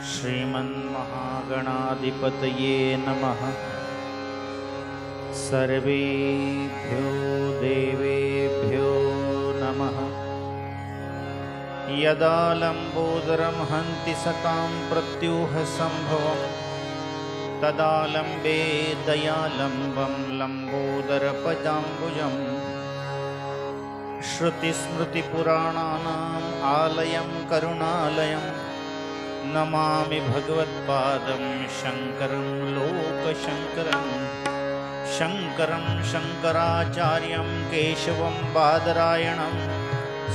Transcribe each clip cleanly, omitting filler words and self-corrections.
श्रीमन्महागणाधिपतये नमः। सर्वेभ्यो देवेभ्यो नमः। यदा लम्बोदरं हन्ति सतां प्रत्यूह सम्भवं तदा लम्बे दयालम्बं लम्बोदरपदाम्बुजम् श्रुतिस्मृतिपुराणानाम् आलयं करुणालयं नमामि भगवत्पादं शङ्करं लोकशङ्करं। शङ्करं शङ्कराचार्यं केशवं बादरायणं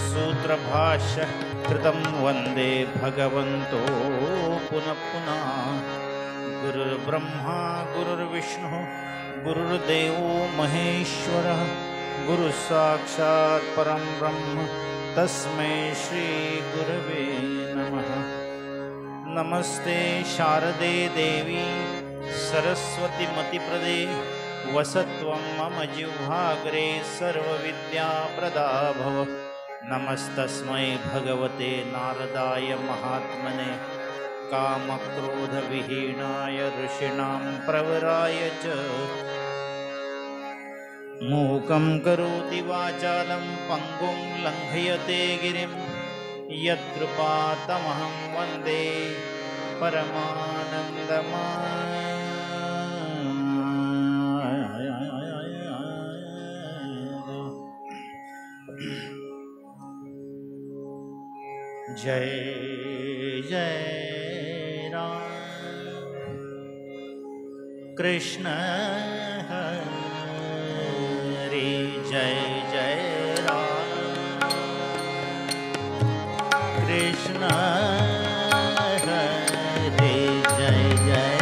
सूत्रभाष्य कृतं वन्दे भगवन्तो पुनः पुनः। गुरुर्ब्रह्मा गुरुर्विष्णुः गुरुर्देवो महेश्वरः गुरुसाक्षात् परं ब्रह्म तस्मै श्री गुरवे नमः। नमस्ते शारदे देवी सरस्वती मतिप्रदे वसत्वं मम जिह्वाग्रे सर्वविद्याप्रदा भव। नमस्तस्मै भगवते नारदाय महात्मने कामक्रोधविहीनाय ऋषीणां प्रवराय च। मूकं करोति वाचालं पङ्गुं लङ्घयते गिरिं यत्कृपातमहं वन्दे परमानन्दमाधवम्। जय जय राम कृष्ण हरे जय जय राम कृष्ण हरे जय जय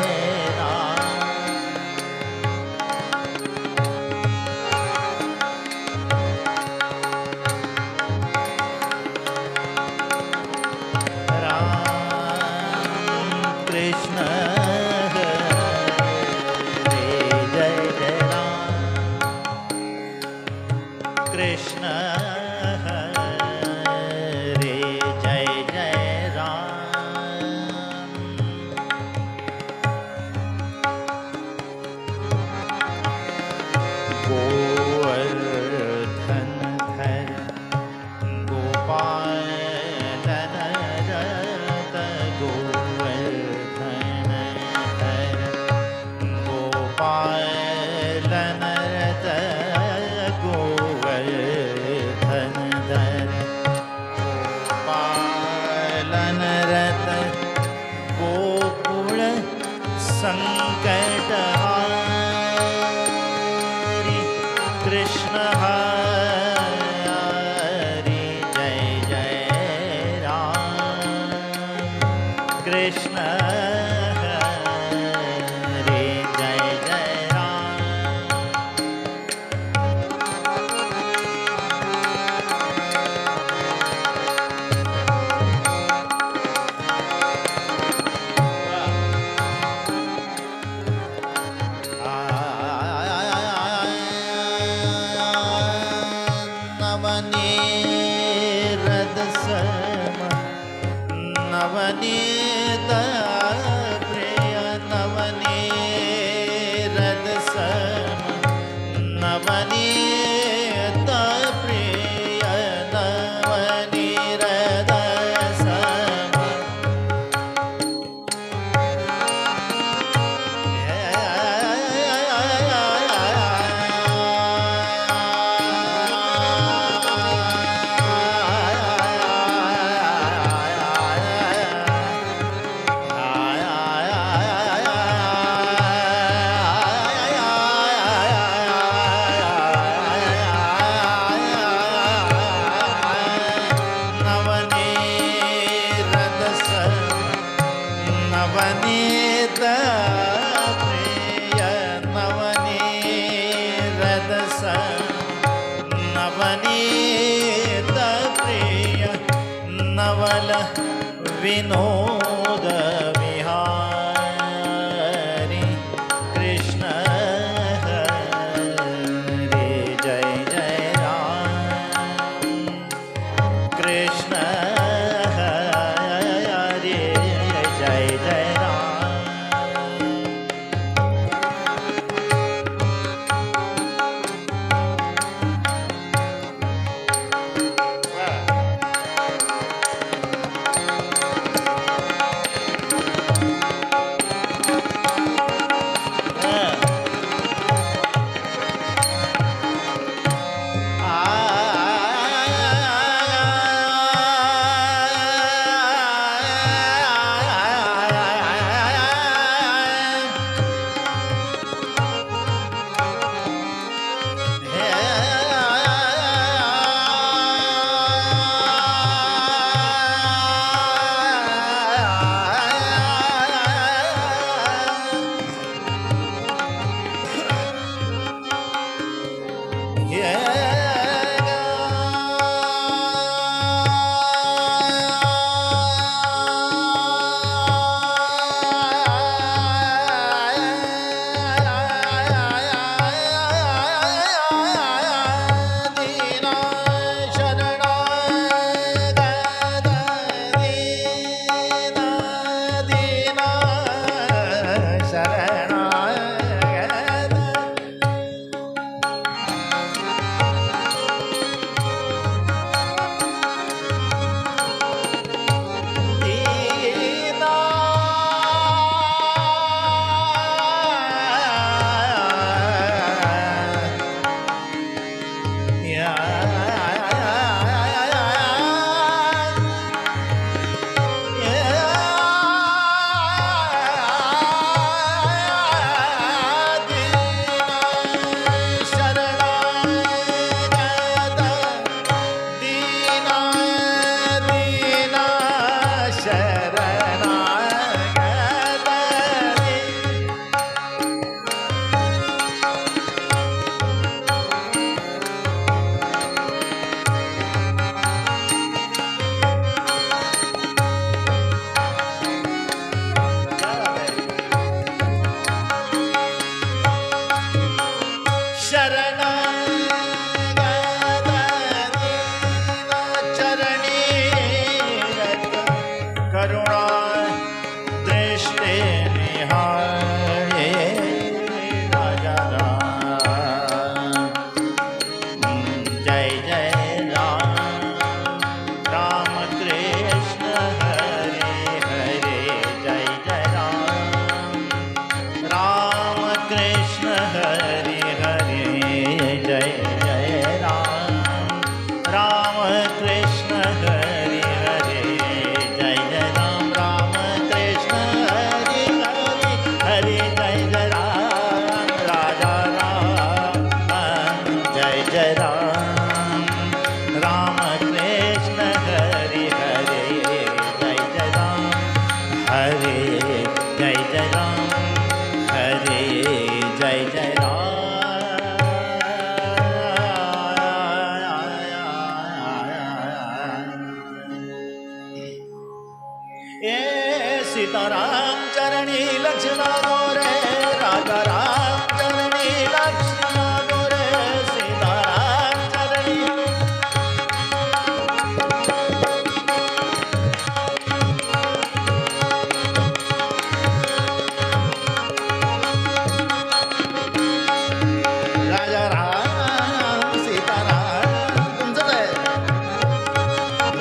संकटहारी कृष्ण हरि जय जय राम कृष्ण हरि जय जय राम। नवनीत प्रिय नवनीत सम नवनीत प्रिय नवनीत सम नवनीत प्रिय नवनीत नवनीत प्रिय नवल विनोद विहारी कृष्ण हरे जय जय राम कृष्ण हरे जय करुणा दृष्टि निहारे राजा राम। जय जय राम राम कृष्ण हरे हरे जय जय राम राम कृष्ण हरे हरे जय जय राम राम कृष्ण हरे हरे जय जय राम राम कृष्ण हरे हरे हरे जय जय राम राजा राम जय जय राम राम कृष्ण हरे हरे जय जय राम हरे जय जय राम हरे जय जय राम। ये सीताराम चरणी लक्ष्मण गोरे राजा राम चरणी लक्ष्मण गोरे सीताराम चरणी राजा राम सीताराम तुमचं आहे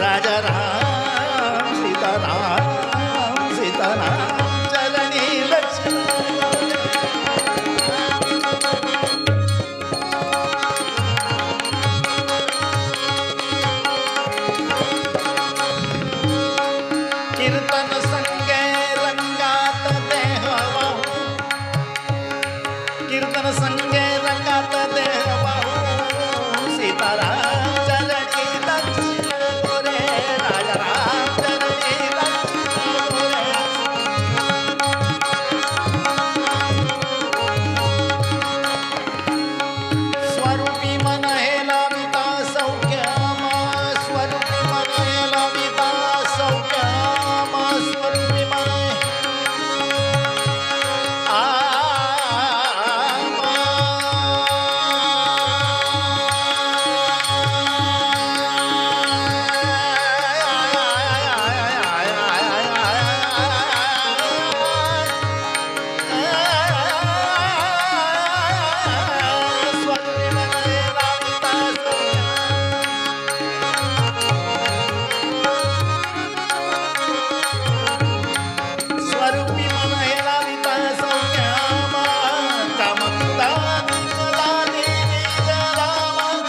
राजा राम सीताराम सीताराम चरणी लक्ष्मण कीर्तन संगे रंगात देह वाहू कीर्तन संगे रंगात देह वाहू सीताराम चरणी लक्ष्मण गोरे राजा राम चरणी लक्ष्मण गोरे स्वरूपी मन हे लाविता सौख्यम स्वरूपी मन हे लाविता सौख्यम स्वरूपी मन स्वरूपी मन हे लाविता सौख्यम कामक्रोधादिकलादी राम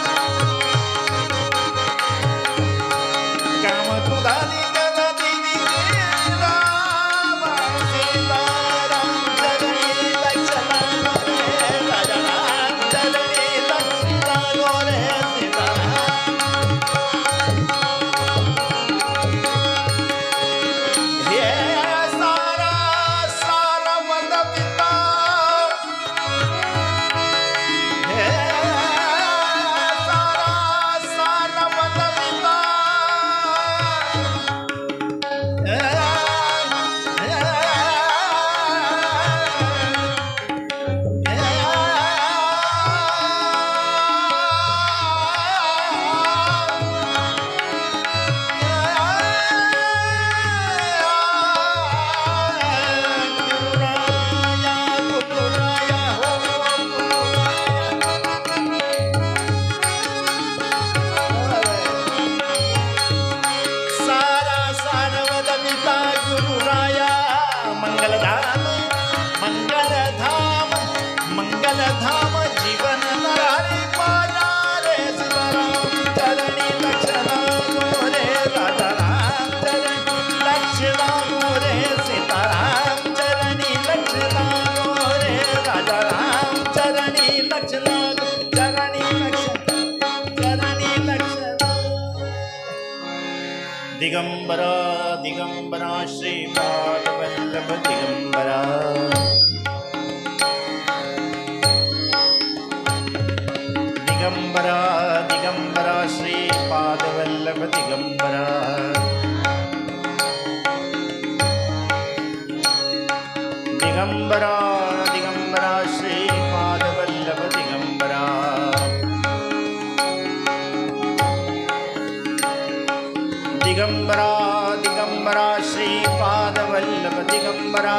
कामक्रोधादिकलादी राम सीताराम चरणी लक्ष्मण गोरे राजा राम चरणी लक्ष्मण गोरे सीताराम हे सारा सारा वदविता हे सारा सारा वदविता सारा सारवदविता गुरुराया मंगलधाम मंगलधाम मंगलधाम जीवन नरारी पाया रे सीताराम चरणी लक्ष्मण गोरे राजा राम चरणी लक्ष्मण गोरे सीताराम चरणी लक्ष्मण गोरे राजा राम चरणी लक्ष्मण चरणी लक्ष्मण दिगंबरा दिगंबरा श्रीपाद वल्लभ दिगंबरा दिगंबरा दिगंबरा श्रीपाद वल्लभ दिगंबरा दिगंबरा दिगंबरा श्रीपाद वल्लभ दिगंबरा दिगंबरा दिगंबरा श्री श्रीपादवल्लभ दिगंबरा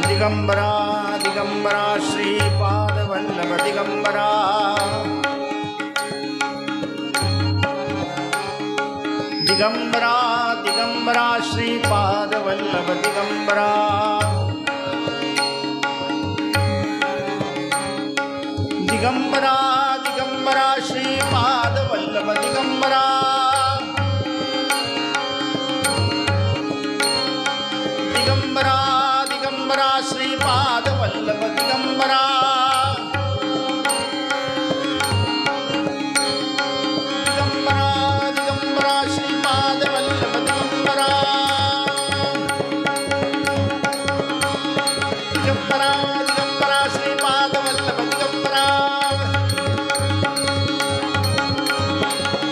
दिगंबरा दिगंबरा श्रीपादवल्लभ दिगंबरा दिगंबरा दिगंबरा श्रीपादवल्लभ दिगंबरा दिगंबरा दिगंबरा श्रीपादवल्लभ दिगंबरा दिगंबरा दिगंबरा श्रीपादवल्लभ दिगंबरा दिगंबरा दिगंबरा श्रीपादवल्लभ दिगंबरा दिगंबरा दिगंबरा श्रीपादवल्लभ दिगंबरा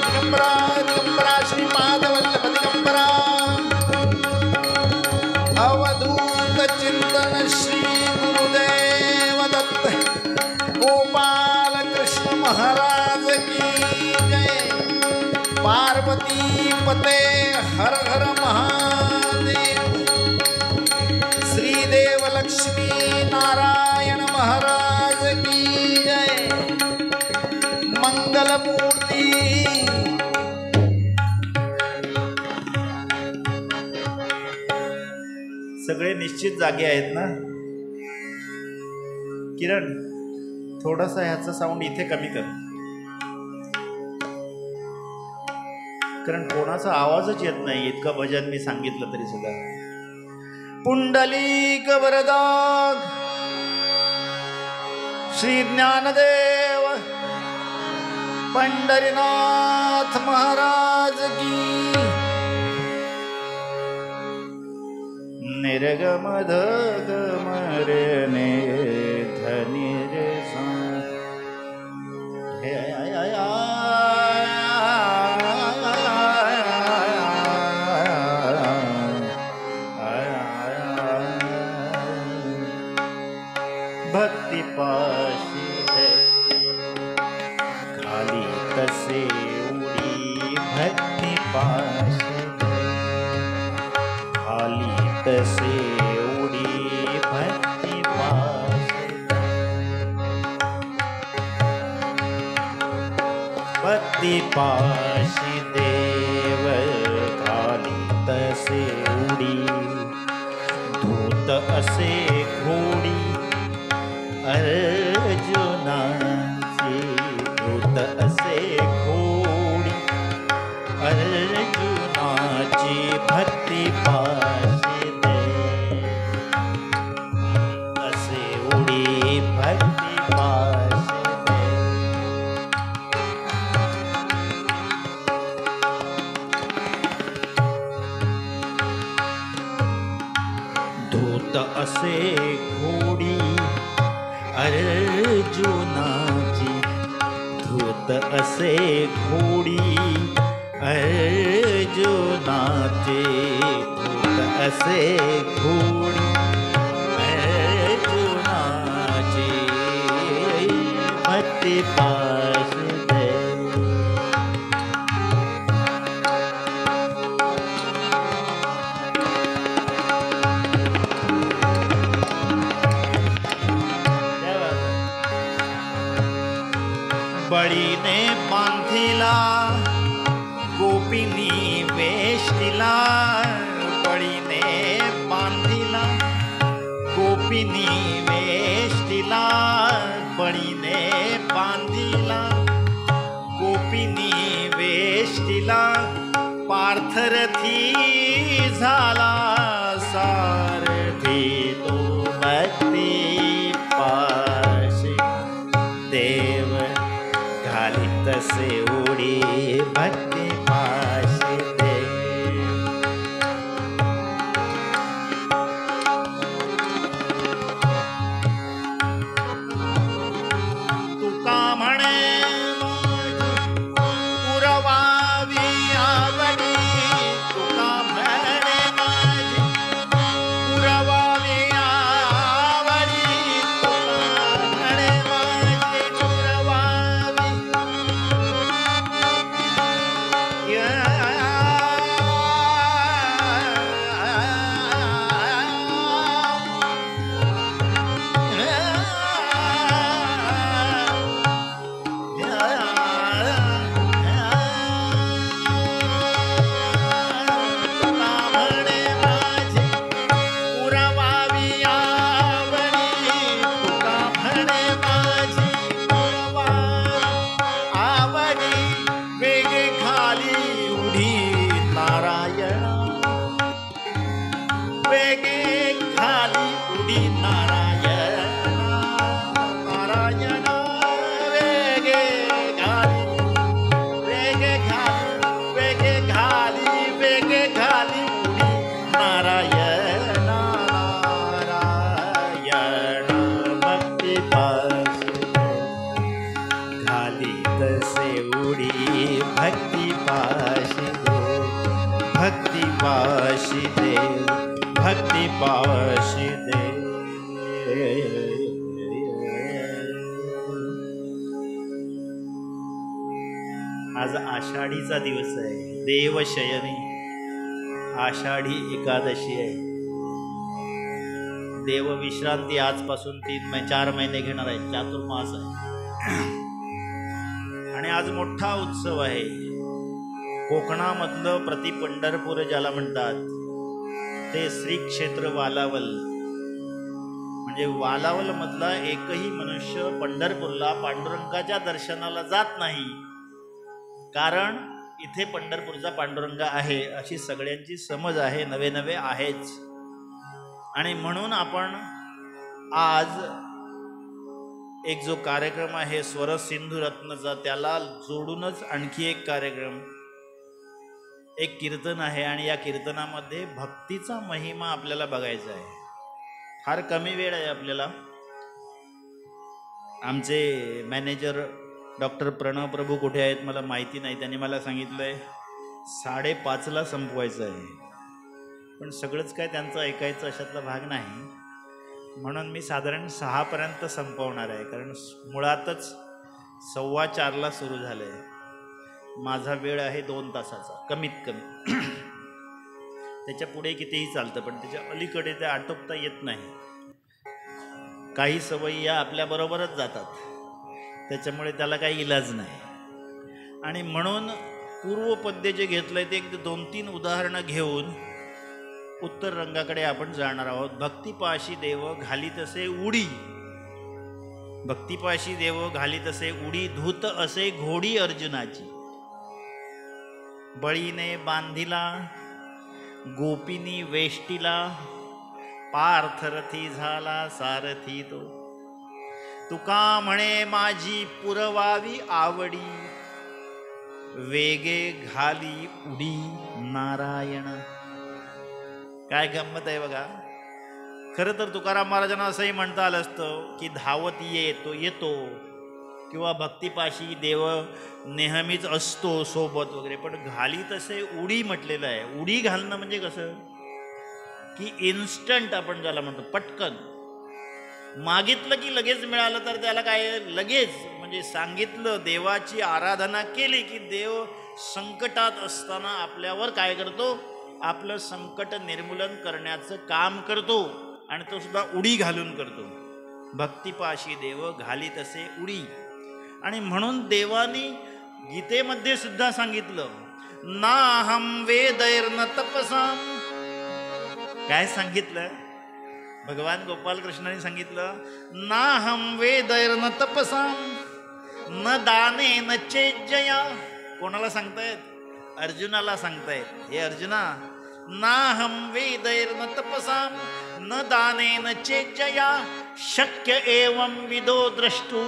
दिगंबरा दिगंबरा श्रीपादवल्लभ दिगंबरा अवधूत चिंतन श्री गुरुदेव दत्त गोपाल कृष्ण महाराज की जय। पार्वती पते हर हर महादेव। श्रीदेव लक्ष्मी नारायण महाराज की जय। मंगल मूर्ति। सगळे निश्चित जागे आहेत ना? किरण, थोडासा ह्याचा साऊंड इथे कमी कर, कारण कोणाचा आवाजच येत नाही इतका भजन मी सांगितलं तरी सुद्धा. पुंडलिक वरदान श्री ज्ञानदेव पंढरीनाथ महाराज की. निर्गम धगम रे ने धनि रे सा हे आया भक्ति पाशी है खाली तसे उड़ी भक्ति पाशी खाली तसे उड़ी भक्ति पाशी भक्ति पाशी देव खाली तसे उड़ी धूत असे घोडी अर्जुनाची धूत असे घोडी अर्जुनाची भक्ती पाशी दे असे उडी भक्ती पाशी दे. धूत असे घोडी अर्जुनाची धूत असे घोडी अर्जुनाची धूत असे घोडी अर्जुनाची भक्ती पाशी दे. बळीने बांधिला गोपीनी वेश दिला बळीने बांधिला गोपीनी वेश दिला बळीने बांधिला गोपीनी वेश दिला पार्थरथी झाला सारथी तो भक्ती पाशी देव घाली तसे उडी भक्ती पाशी दे. तुका म्हणे पुरवावी आवडी तुका म्हणे माझी पाशी दे. आज आषाढीचा दिवस आहे, देवशयनी आषाढी एकादशी आहे. देव विश्रांती आजपासून 4 महिने घेणार आहे, चातुर्मास आहे. आणि आज मोठा उत्सव आहे. कोकणामधलं प्रति पंढरपूर ज्याला म्हणतात ते श्री क्षेत्र वालावल. म्हणजे वालावल मधला एकही मनुष्य पंढरपूरला पांडुरंगाच्या दर्शनाला जात नाही, कारण इथे पंढरपूरचा पांडुरंग आहे अशी सगळ्यांची समज आहे, नवे नवे आहेच. आणि म्हणून आपण आज एक जो कार्यक्रम आहे स्वर सिंधू रत्नचा, त्याला जोडूनच आणखी एक कार्यक्रम, एक कीर्तन आहे. आणि या कीर्तनामध्ये भक्तीचा महिमा आपल्याला बघायचा आहे. फार कमी वेळ आहे आपल्याला. आमचे मॅनेजर डॉक्टर प्रणव प्रभू कुठे आहेत मला माहिती नाही, त्यांनी मला सांगितलंय 5:30ला संपवायचं आहे. पण सगळंच काय त्यांचं ऐकायचं अशातला भाग नाही, म्हणून मी साधारण 6पर्यंत संपवणार आहे. कारण मुळातच 4:15ला सुरू झालं आहे. माझा वेळ आहे 2 तासाचा कमीत कमी. त्याच्या पुढे कितीही चालतं, पण त्याच्या अलीकडे ते आटोपता येत नाही. काही सवयी या आपल्याबरोबरच जातात, त्याच्यामुळे त्याला काही इलाज नाही. आणि म्हणून पूर्वपद्य जे घेतलंय ते 2-3 उदाहरणं घेऊन उत्तर रंगाकडे आपण जाणार आहोत. भक्तिपाशी देव घाली तसे उडी, भक्तिपाशी देव घाली तसे उडी, धूत असे घोडी अर्जुनाची. बळीने बांधिला गोपीनी वेष्टीला, पार्थरथी झाला सारथी तो. तुका म्हणे माझी पुरवावी आवडी, वेगे घाली उडी नारायण. काय गंमत आहे बघा. खरं तर तुकाराम महाराजांना असंही म्हणता आलं असतं की धावत तो येतो, किंवा भक्तिपाशी देव नेहमीच असतो सोबत वगैरे. पण घाली तसे उडी म्हटलेलं आहे. उडी घालणं म्हणजे कसं की इन्स्टंट आपण ज्याला म्हणतो, पटकन मागितलं की लगेच मिळालं, तर त्याला काय लगेच म्हणजे सांगितलं, देवाची आराधना केली की देव संकटात असताना आपल्यावर काय करतो, आपलं संकट निर्मूलन करण्याचं काम करतो. आणि तो सुद्धा उडी घालून करतो. भक्तिपाशी देव घाली तसे उडी. आणि म्हणून देवानी गीतेमध्ये सुद्धा सांगितलं, नाहम वेदैर्न तपसाम. काय सांगितलं भगवान गोपाल कृष्णाने सांगितलं, नाहम वेदैर्न तपसाम न दाने न चेज्जया. कोणाला सांगतायत? अर्जुनाला सांगतायत. हे अर्जुना, नाहम वेदैर्न तपसाम न दानेन चेज्जया, शक्य एवं विदो द्रष्टु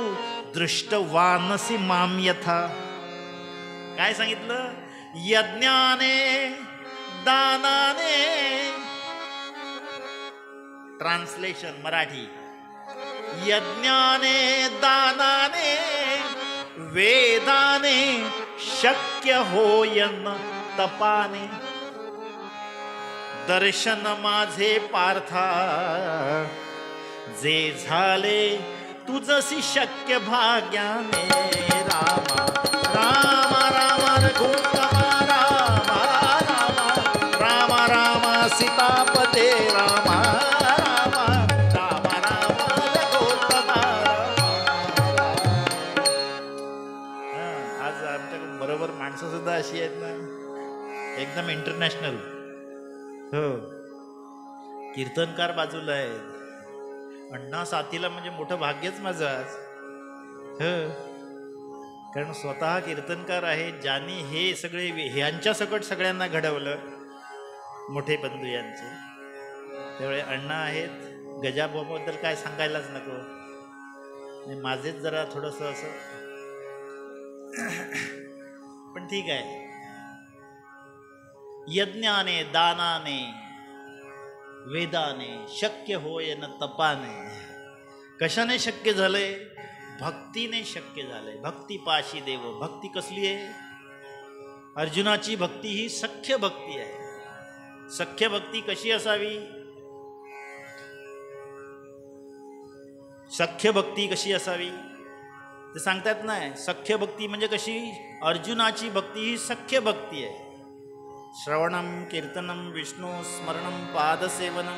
दृष्टवानसि माम यथा. काय सांगितलं? यज्ञाने दानाने. ट्रान्सलेशन मराठी, यज्ञाने दानाने वेदाने शक्य होयन तपाने. दर्शन माझे पार्था जे झाले तुझसी शक्य भाग्याने. रामा रामा रामा रघुत्तमा रामा रामा रामा रामा सीतापते रामा रामा रामा रामा रघुत्तमा रामा. आज आमच्याकडे बरोबर माणसं सुद्धा अशी आहेत ना, एकदम इंटरनॅशनल. हो, कीर्तनकार बाजूला आहेत. अण्णा साथीला म्हणजे मोठं भाग्यच माझं आज. कारण स्वतः कीर्तनकार आहे, ज्यांनी हे सगळे ह्यांच्या सकट सगळ्यांना घडवलं, मोठे बंधू यांचे. त्यामुळे अण्णा आहेत. गजाबाबद्दल काय सांगायलाच नको. माझेच जरा थोडंसं असं, पण ठीक आहे. यज्ञाने दानाने वेदाने शक्य होय न तपाने. कशाने शक्य झालंय? भक्तीने शक्य झालंय. भक्तिपाशी देव. भक्ती कसली आहे? अर्जुनाची भक्ती ही सख्य भक्ती आहे. सख्य भक्ती कशी असावी? सख्य भक्ती कशी असावी ते सांगतात नाही. सख्य भक्ती म्हणजे कशी? अर्जुनाची भक्ती ही सख्य भक्ती आहे. श्रवणम कीर्तनम विष्णू स्मरणम पादसेवनम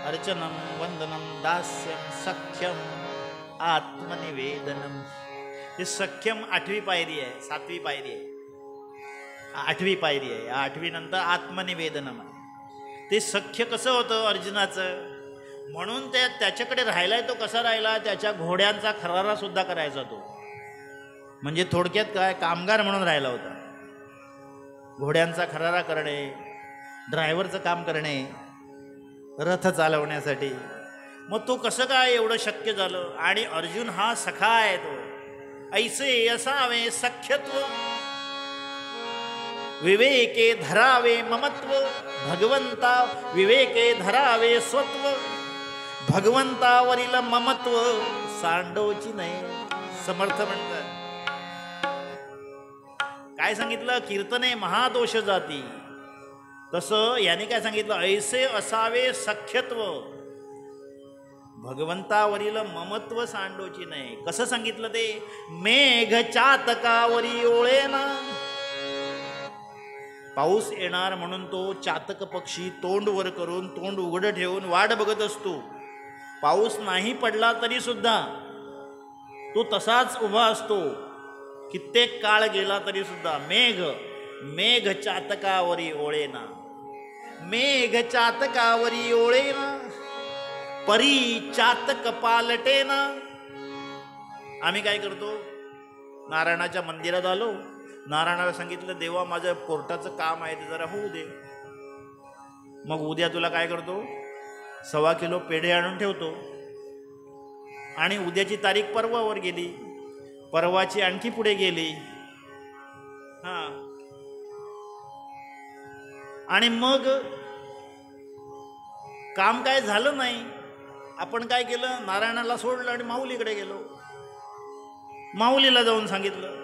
अर्चनम वंदनम दास्यम सख्यम आत्मनिवेदनम. हे सख्यम 8वी पायरी आहे, 7वी पायरी आहे, 8वी पायरी आहे. 8वी नंतर आत्मनिवेदनम आहे. ते सख्य कसं होतं अर्जुनाचं? म्हणून त्याच्याकडे राहिलाय. तो कसा राहिला? त्याच्या घोड्यांचा खरारा सुद्धा करायचा तो. म्हणजे थोडक्यात काय, कामगार म्हणून राहिला होता. घोड्यांचा खरारा करणे, ड्रायव्हरचं काम करणे, रथ चालवण्यासाठी. मग तो कसं काय एवढं शक्य झालं? आणि अर्जुन हा सखा आहे. तो ऐसे असावे सख्यत्व विवेके धरावे ममत्व भगवंता विवेके धरावे स्वत्व भगवंतावरील ममत्व सांडोची नाही. समर्थ म्हणतात. काय सांगितलं? कीर्तने महादोष जाती. तसं याने काय सांगितलं? ऐसे असावे सख्यत्व भगवंतावरील ममत्व सांडोची नाही. कसं सांगितलं ते? मेघ चातकावरी ओळेना. पाऊस येणार म्हणून तो चातक पक्षी तोंड वर करून, तोंड उघडं ठेवून वाट बघत असतो. पाऊस नाही पडला तरी सुद्धा तो तसाच उभा असतो. कित्येक काळ गेला तरी सुद्धा. मेघ चातकावरी ओळेना. मेघ चातकावरी ओळेना परी चातक पालटेना. आम्ही काय करतो? नारायणाच्या मंदिरात आलो, नारायणाला सांगितलं देवा माझं कोर्टाचं काम आहे ते जरा होऊ दे. मग उद्या तुला काय करतो? 1.25 किलो पेढे आणून ठेवतो. आणि उद्याची तारीख परवावर गेली, परवाची आणखी पुढे गेली. आणि मग काम काय झालं नाही. आपण काय केलं? नारायणाला सोडलं आणि माऊलीकडे गेलो. माऊलीला जाऊन सांगितलं,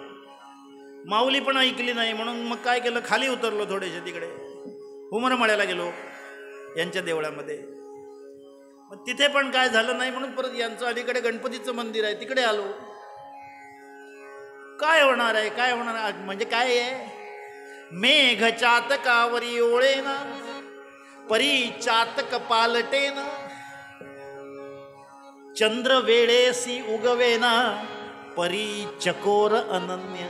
माऊली पण ऐकली नाही. म्हणून मग काय केलं? खाली उतरलो थोडेसे, तिकडे उमरमाळ्याला गेलो यांच्या देवळामध्ये. मग तिथे पण काय झालं नाही. म्हणून परत यांचं अलीकडे गणपतीचं मंदिर आहे तिकडे आलो. काय होणार आहे? काय होणार आहे म्हणजे काय आहे? मेघ चातकावरी ओळेना परी चातक पालटेना चंद्र वेळेसी उगवेना परी चकोर अनन्य.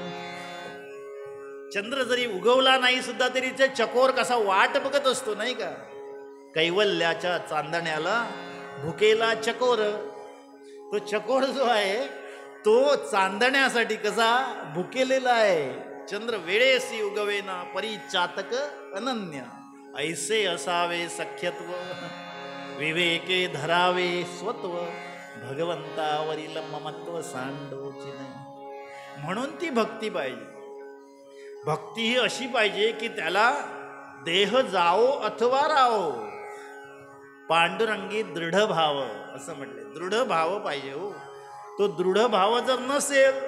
चंद्र जरी उगवला नाही सुद्धा तरी ते चकोर कसा वाट बघत असतो नाही का? कैवल्याच्या चांदण्याला भुकेला चकोर. तो चकोर जो आहे तो चांदण्यासाठी कसा भुकेलेला आहे. चंद्र वेळेसी उगवेना परी चातक अनन्य. ऐसे असावे सख्यत्व विवेके धरावे स्वत्व भगवंतावरील ममत्व सांडोची नाही. म्हणून ती भक्ती पाहिजे. भक्ती ही अशी पाहिजे की त्याला देह जाओ अथवा राहो पांडुरंगी दृढ भाव असं म्हटले. दृढ भाव पाहिजे हो. तो दृढ भाव जर नसेल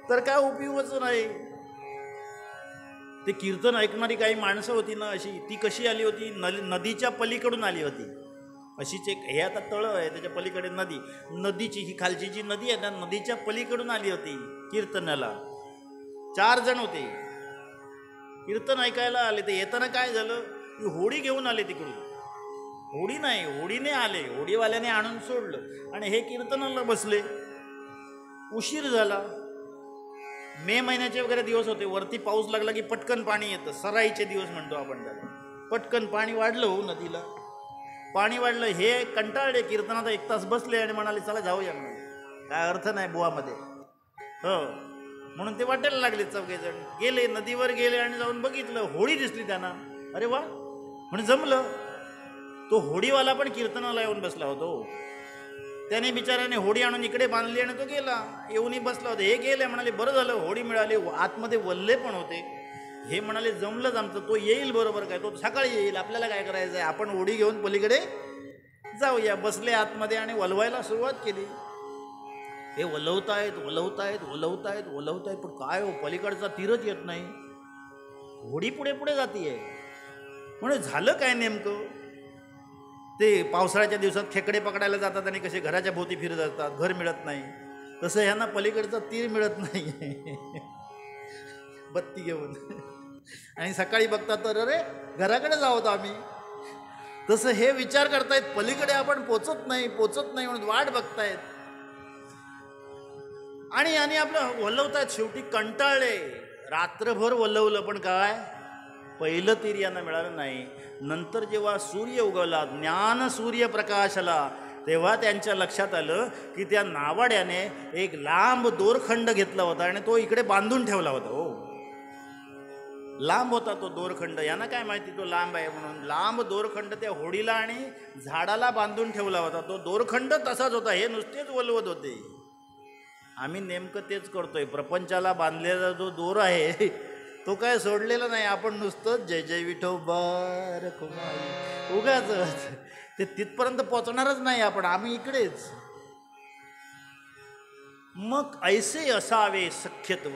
तर काय उपयोगच नाही. ते कीर्तन ऐकणारी काही माणसं होती ना अशी, ती कशी आली होती? नदीच्या पलीकडून आली होती. अशीच एक हे आता तळ आहे त्याच्या पलीकडे नदी, नदीची ही खालची जी नदी आहे ना नदीच्या पलीकडून आली होती कीर्तनाला. 4 जण होते कीर्तन ऐकायला आले. ते येताना काय झालं? ती होडी घेऊन आले तिकडून. होडी नाही, होडीने आले, होडीवाल्याने आणून सोडलं आणि हे कीर्तनाला बसले. उशीर झाला. मे महिन्याचे वगैरे दिवस होते. वरती पाऊस लागला की पटकन पाणी येतं. सराईचे दिवस म्हणतो आपण त्याला. पटकन पाणी वाढलं हो नदीला. पाणी वाढलं. हे कंटाळले, कीर्तनात 1 तास बसले आणि म्हणाले चला जाऊया. काय अर्थ नाही बुवामध्ये. हो म्हणून ते वाटायला लागले. 4 जण गेले, नदीवर गेले आणि जाऊन बघितलं होडी दिसली त्यांना. अरे वा म्हणजे जमलं. तो होडीवाला पण कीर्तनाला येऊन बसला होतो. त्याने बिचाराने होडी आणून इकडे बांधली आणि तो गेला. येऊनही बसला होता. हे गेले, म्हणाले बरं झालं होडी मिळाली. आतमध्ये वल्ले पण होते. हे म्हणाले जमलंच आमचं, तो येईल बरोबर. काय तो सकाळी येईल, आपल्याला काय करायचं आहे, आपण होडी घेऊन पलीकडे जाऊया. बसले आतमध्ये आणि वलवायला सुरुवात केली. हे वलवतायत वलवतायत वलवतायत वलवतायत पण काय हो पलीकडचा तीरच येत नाही. होडी पुढे पुढे जातीये. म्हणजे झालं काय नेमकं? ते पावसाळ्याच्या दिवसात खेकडे पकडायला जातात आणि कसे घराच्या भोवती फिरत असतात, घर मिळत नाही, तसं ह्यांना पलीकडचा तीर मिळत नाही बत्ती घेऊन. आणि सकाळी बघतात तर अरे घराकडे जावं आम्ही. तसं हे विचार करतायत पलीकडे आपण पोचत नाही म्हणून वाट बघतायत आणि आपलं वल्लवतायत. शेवटी कंटाळले, रात्रभर वल्लवलं पण काय पहिलं तीर यांना मिळालं नाही. नंतर जेव्हा सूर्य उगवला, ज्ञान सूर्य प्रकाशला, तेव्हा त्यांच्या लक्षात आलं की त्या नावाड्याने एक लांब दोरखंड घेतला होता आणि तो इकडे बांधून ठेवला होता. हो, लांब होता तो दोरखंड. यांना काय माहिती तो लांब आहे म्हणून. लांब दोरखंड त्या होडीला आणि झाडाला बांधून ठेवला होता. तो दोरखंड तसाच होता, हे नुसतेच वलवत होते. आम्ही नेमकं तेच करतोय. प्रपंचाला बांधलेला जो दोर आहे तो काय सोडलेला नाही. आपण नुसतं जय जय विठोबा कुमारी उगाच ते तिथपर्यंत पोचणारच नाही आपण, आम्ही इकडेच. मग ऐसे असावे सख्यत्व.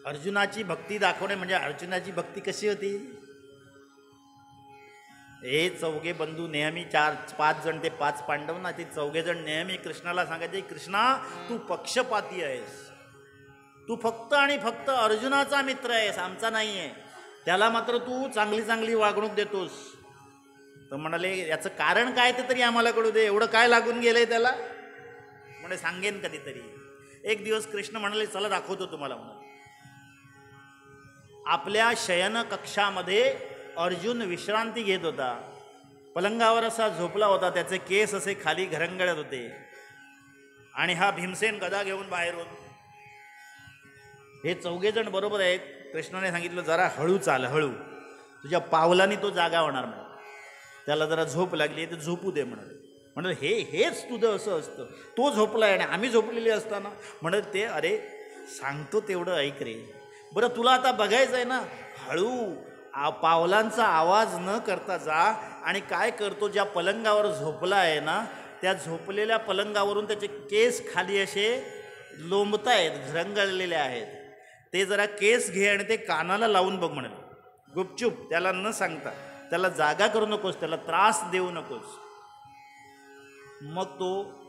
अर्जुनाची भक्ती दाखवणे म्हणजे अर्जुनाची भक्ती कशी होती. हे चौघे बंधू नेहमी 4-5 जण, ते 5 पांडव ना, ते 4 जण नेहमी कृष्णाला सांगायचे, कृष्णा तू पक्षपाती आहेस, तू फक्त आणि फक्त अर्जुनाचा मित्र आहेस, आमचा नाही आहे. त्याला मात्र तू चांगली चांगली वागणूक देतोस. तर म्हणाले याचं कारण काय ते तरी आम्हाला कळू दे, एवढं काय लागून गेलंय त्याला. म्हणजे सांगेन कधीतरी. एक दिवस कृष्ण म्हणाले चला दाखवतो तुम्हाला. म्हणून आपल्या शयन कक्षामध्ये अर्जुन विश्रांती घेत होता. पलंगावर असा झोपला होता, त्याचे केस असे खाली घरंगळत होते आणि हा भीमसेन गदा घेऊन बाहेर होता. हे 4 जण बरोबर आहेत. कृष्णाने सांगितलं जरा हळू चाल, हळू, तुझ्या पावलांनी तो जागा होणार म्हणा. त्याला जरा झोप लागली तर झोपू दे म्हणाले. हेच तुझं असं असतं, तो झोपलाय आणि आम्ही झोपलेले असताना. म्हणत ते अरे सांगतो तेवढं ऐक रे. बरं तुला आता बघायचं आहे ना, हळू पावलांचा आवाज न करता जा. आणि काय करतो, ज्या पलंगावर झोपला आहे ना, त्या झोपलेल्या पलंगावरून त्याचे केस खाली असे लोंबतायत, घरंगळलेले आहेत. ते जरा केस घे आणि ते कानाला लावून बघ म्हणाले, गुपचूप, त्याला न सांगता. त्याला जागा करू नकोस, त्याला त्रास देऊ नकोस. मग तो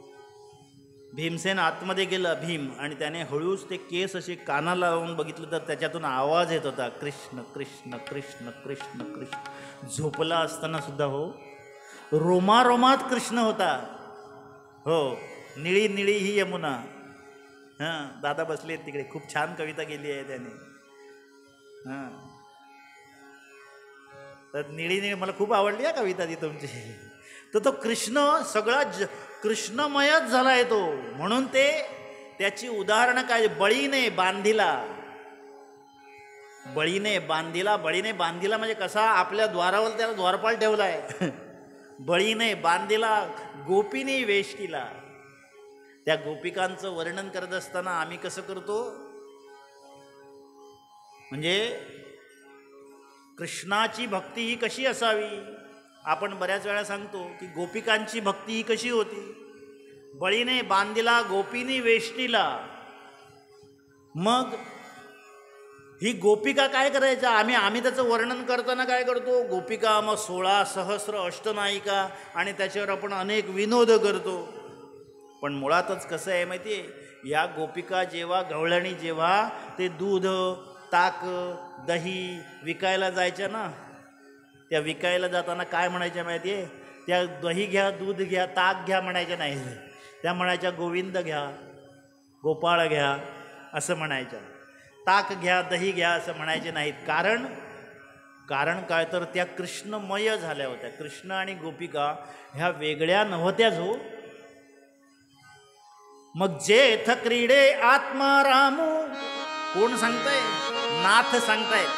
भीमसेन आतमध्ये गेला, भीम, आणि त्याने हळूच ते केस असे कानाला लावून बघितलं तर त्याच्यातून आवाज येत होता, कृष्ण कृष्ण कृष्ण कृष्ण कृष्ण. झोपला असताना सुद्धा हो, रोमारोमात कृष्ण होता. हो, निळी निळी ही यमुना. हां, दादा बसले तिकडे, खूप छान कविता केली आहे त्याने. हां, तर निळी निळी मला खूप आवडली आहे कविता ती तुमची. तर तो कृष्ण सगळा कृष्णमयच झाला आहे तो. म्हणून ते त्याची उदाहरणं काय, बळीने बांधिला. बळीने बांधिला म्हणजे कसा, आपल्या द्वारावर त्याला द्वारपाल ठेवलाय. बळीने बांधिला, गोपीने वेश केला. त्या गोपिकांचं वर्णन करत असताना आम्ही कसं करतो, म्हणजे कृष्णाची भक्ती ही कशी असावी. आपण बऱ्याच वेळा सांगतो की गोपिकांची भक्ती ही कशी होती. बळीने बांधिला, गोपीने वेष्टीला. मग ही गोपिका काय करायच्या, आम्ही त्याचं वर्णन करताना काय करतो, गोपिका, मग 16 सहस्र अष्टनायिका, आणि त्याच्यावर आपण अनेक विनोद करतो. पण मुळातच कसं आहे माहिती आहे, या गोपिका जेव्हा गवळणी, जेव्हा ते दूध, ताक, दही विकायला जायच्या ना, त्या विकायला जाताना काय म्हणायच्या माहिती आहे, त्या दही घ्या, दूध घ्या, ताक घ्या म्हणायच्या नाही. त्या म्हणायच्या गोविंद घ्या, गोपाळ घ्या असं म्हणायच्या. ताक घ्या, दही घ्या असं म्हणायचे नाहीत. कारण काय, तर त्या कृष्णमय झाल्या होत्या. कृष्ण आणि गोपिका ह्या वेगळ्या नव्हत्याच हो. मग जेथ क्रीडे आत्मा रामू, कोण सांगताय, नाथ सांगतायत.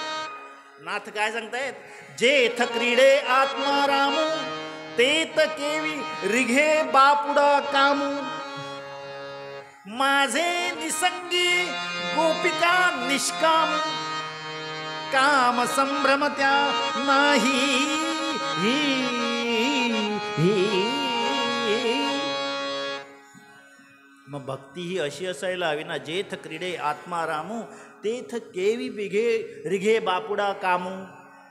नाथ काय सांगतायत, जेथ क्रीडे आत्मा रामू, तेत केवी रिघे बापुडा कामू. माझे निसंगी गोपिका निष्काम, काम संभ्रमत्या नाही. मग भक्ती ही अशी असायला हवी ना, जेथ क्रीडे आत्मा रामू, तेथ केवी बिघे रिघे बापुडा कामू.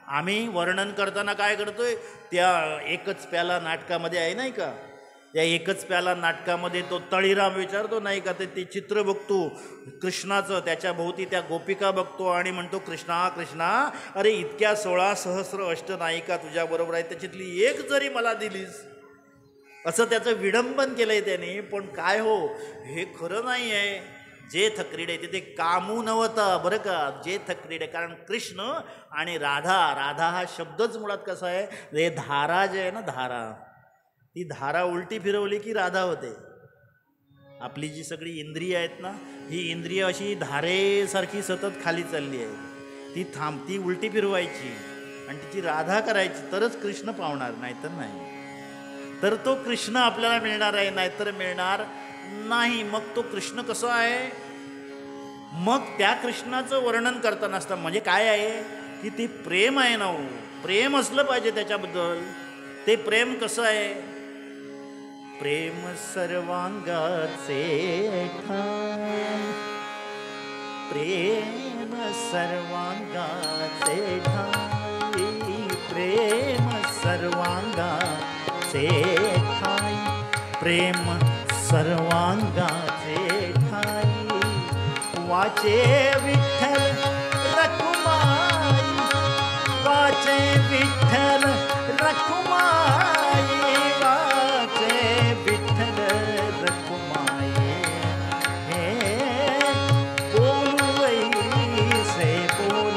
आम्ही वर्णन करताना काय करतोय, त्या एकच प्याला नाटकामध्ये आहे नाही का, त्या एकच प्याला नाटकामध्ये तो तळीराम विचारतो नाही का, ते चित्र बघतो कृष्णाचं, त्याच्या भोवती त्या गोपिका बघतो आणि म्हणतो कृष्णा कृष्णा, अरे इतक्या 16 सहस्र अष्टनायिका तुझ्याबरोबर आहेत, त्याच्यातली एक जरी मला दिलीस, असं त्याचं विडंबन केलंय त्याने. पण काय हो, हे खरं नाही आहे. जे थक्रीडे तिथे कामू नव्हतं बरं का, जे थक्रीडे. कारण कृष्ण आणि राधा, राधा हा शब्दच मुळात कसा आहे, हे धारा जे आहे ना, धारा, ती धारा उलटी फिरवली की राधा होते. आपली जी सगळी इंद्रिय आहेत ना, ही इंद्रिय अशी धारेसारखी सतत खाली चालली आहे, ती ती उलटी फिरवायची आणि तिची राधा करायची, तरच कृष्ण पावणार, नाहीतर नाही. तर तो कृष्ण आपल्याला मिळणार आहे, नाहीतर मिळणार नाही. मग तो कृष्ण कसा आहे, मग त्या कृष्णाचं वर्णन करताना असतं म्हणजे काय आहे की ते प्रेम आहे ना, प्रेम असलं पाहिजे त्याच्याबद्दल. ते प्रेम कसं आहे, प्रेम सर्वांगाचे ठाई, प्रेम सर्वांगाचे ठाई, प्रेम सर्वांगाचे ठाई, प्रेम सर्वांगाचे ठाई, वाचे विठ्ठल रखुमाई, वाचे विठ्ठल रखुमाई, वाचे विठ्ठल रखुमाई, हे बोलू वैसे बोल,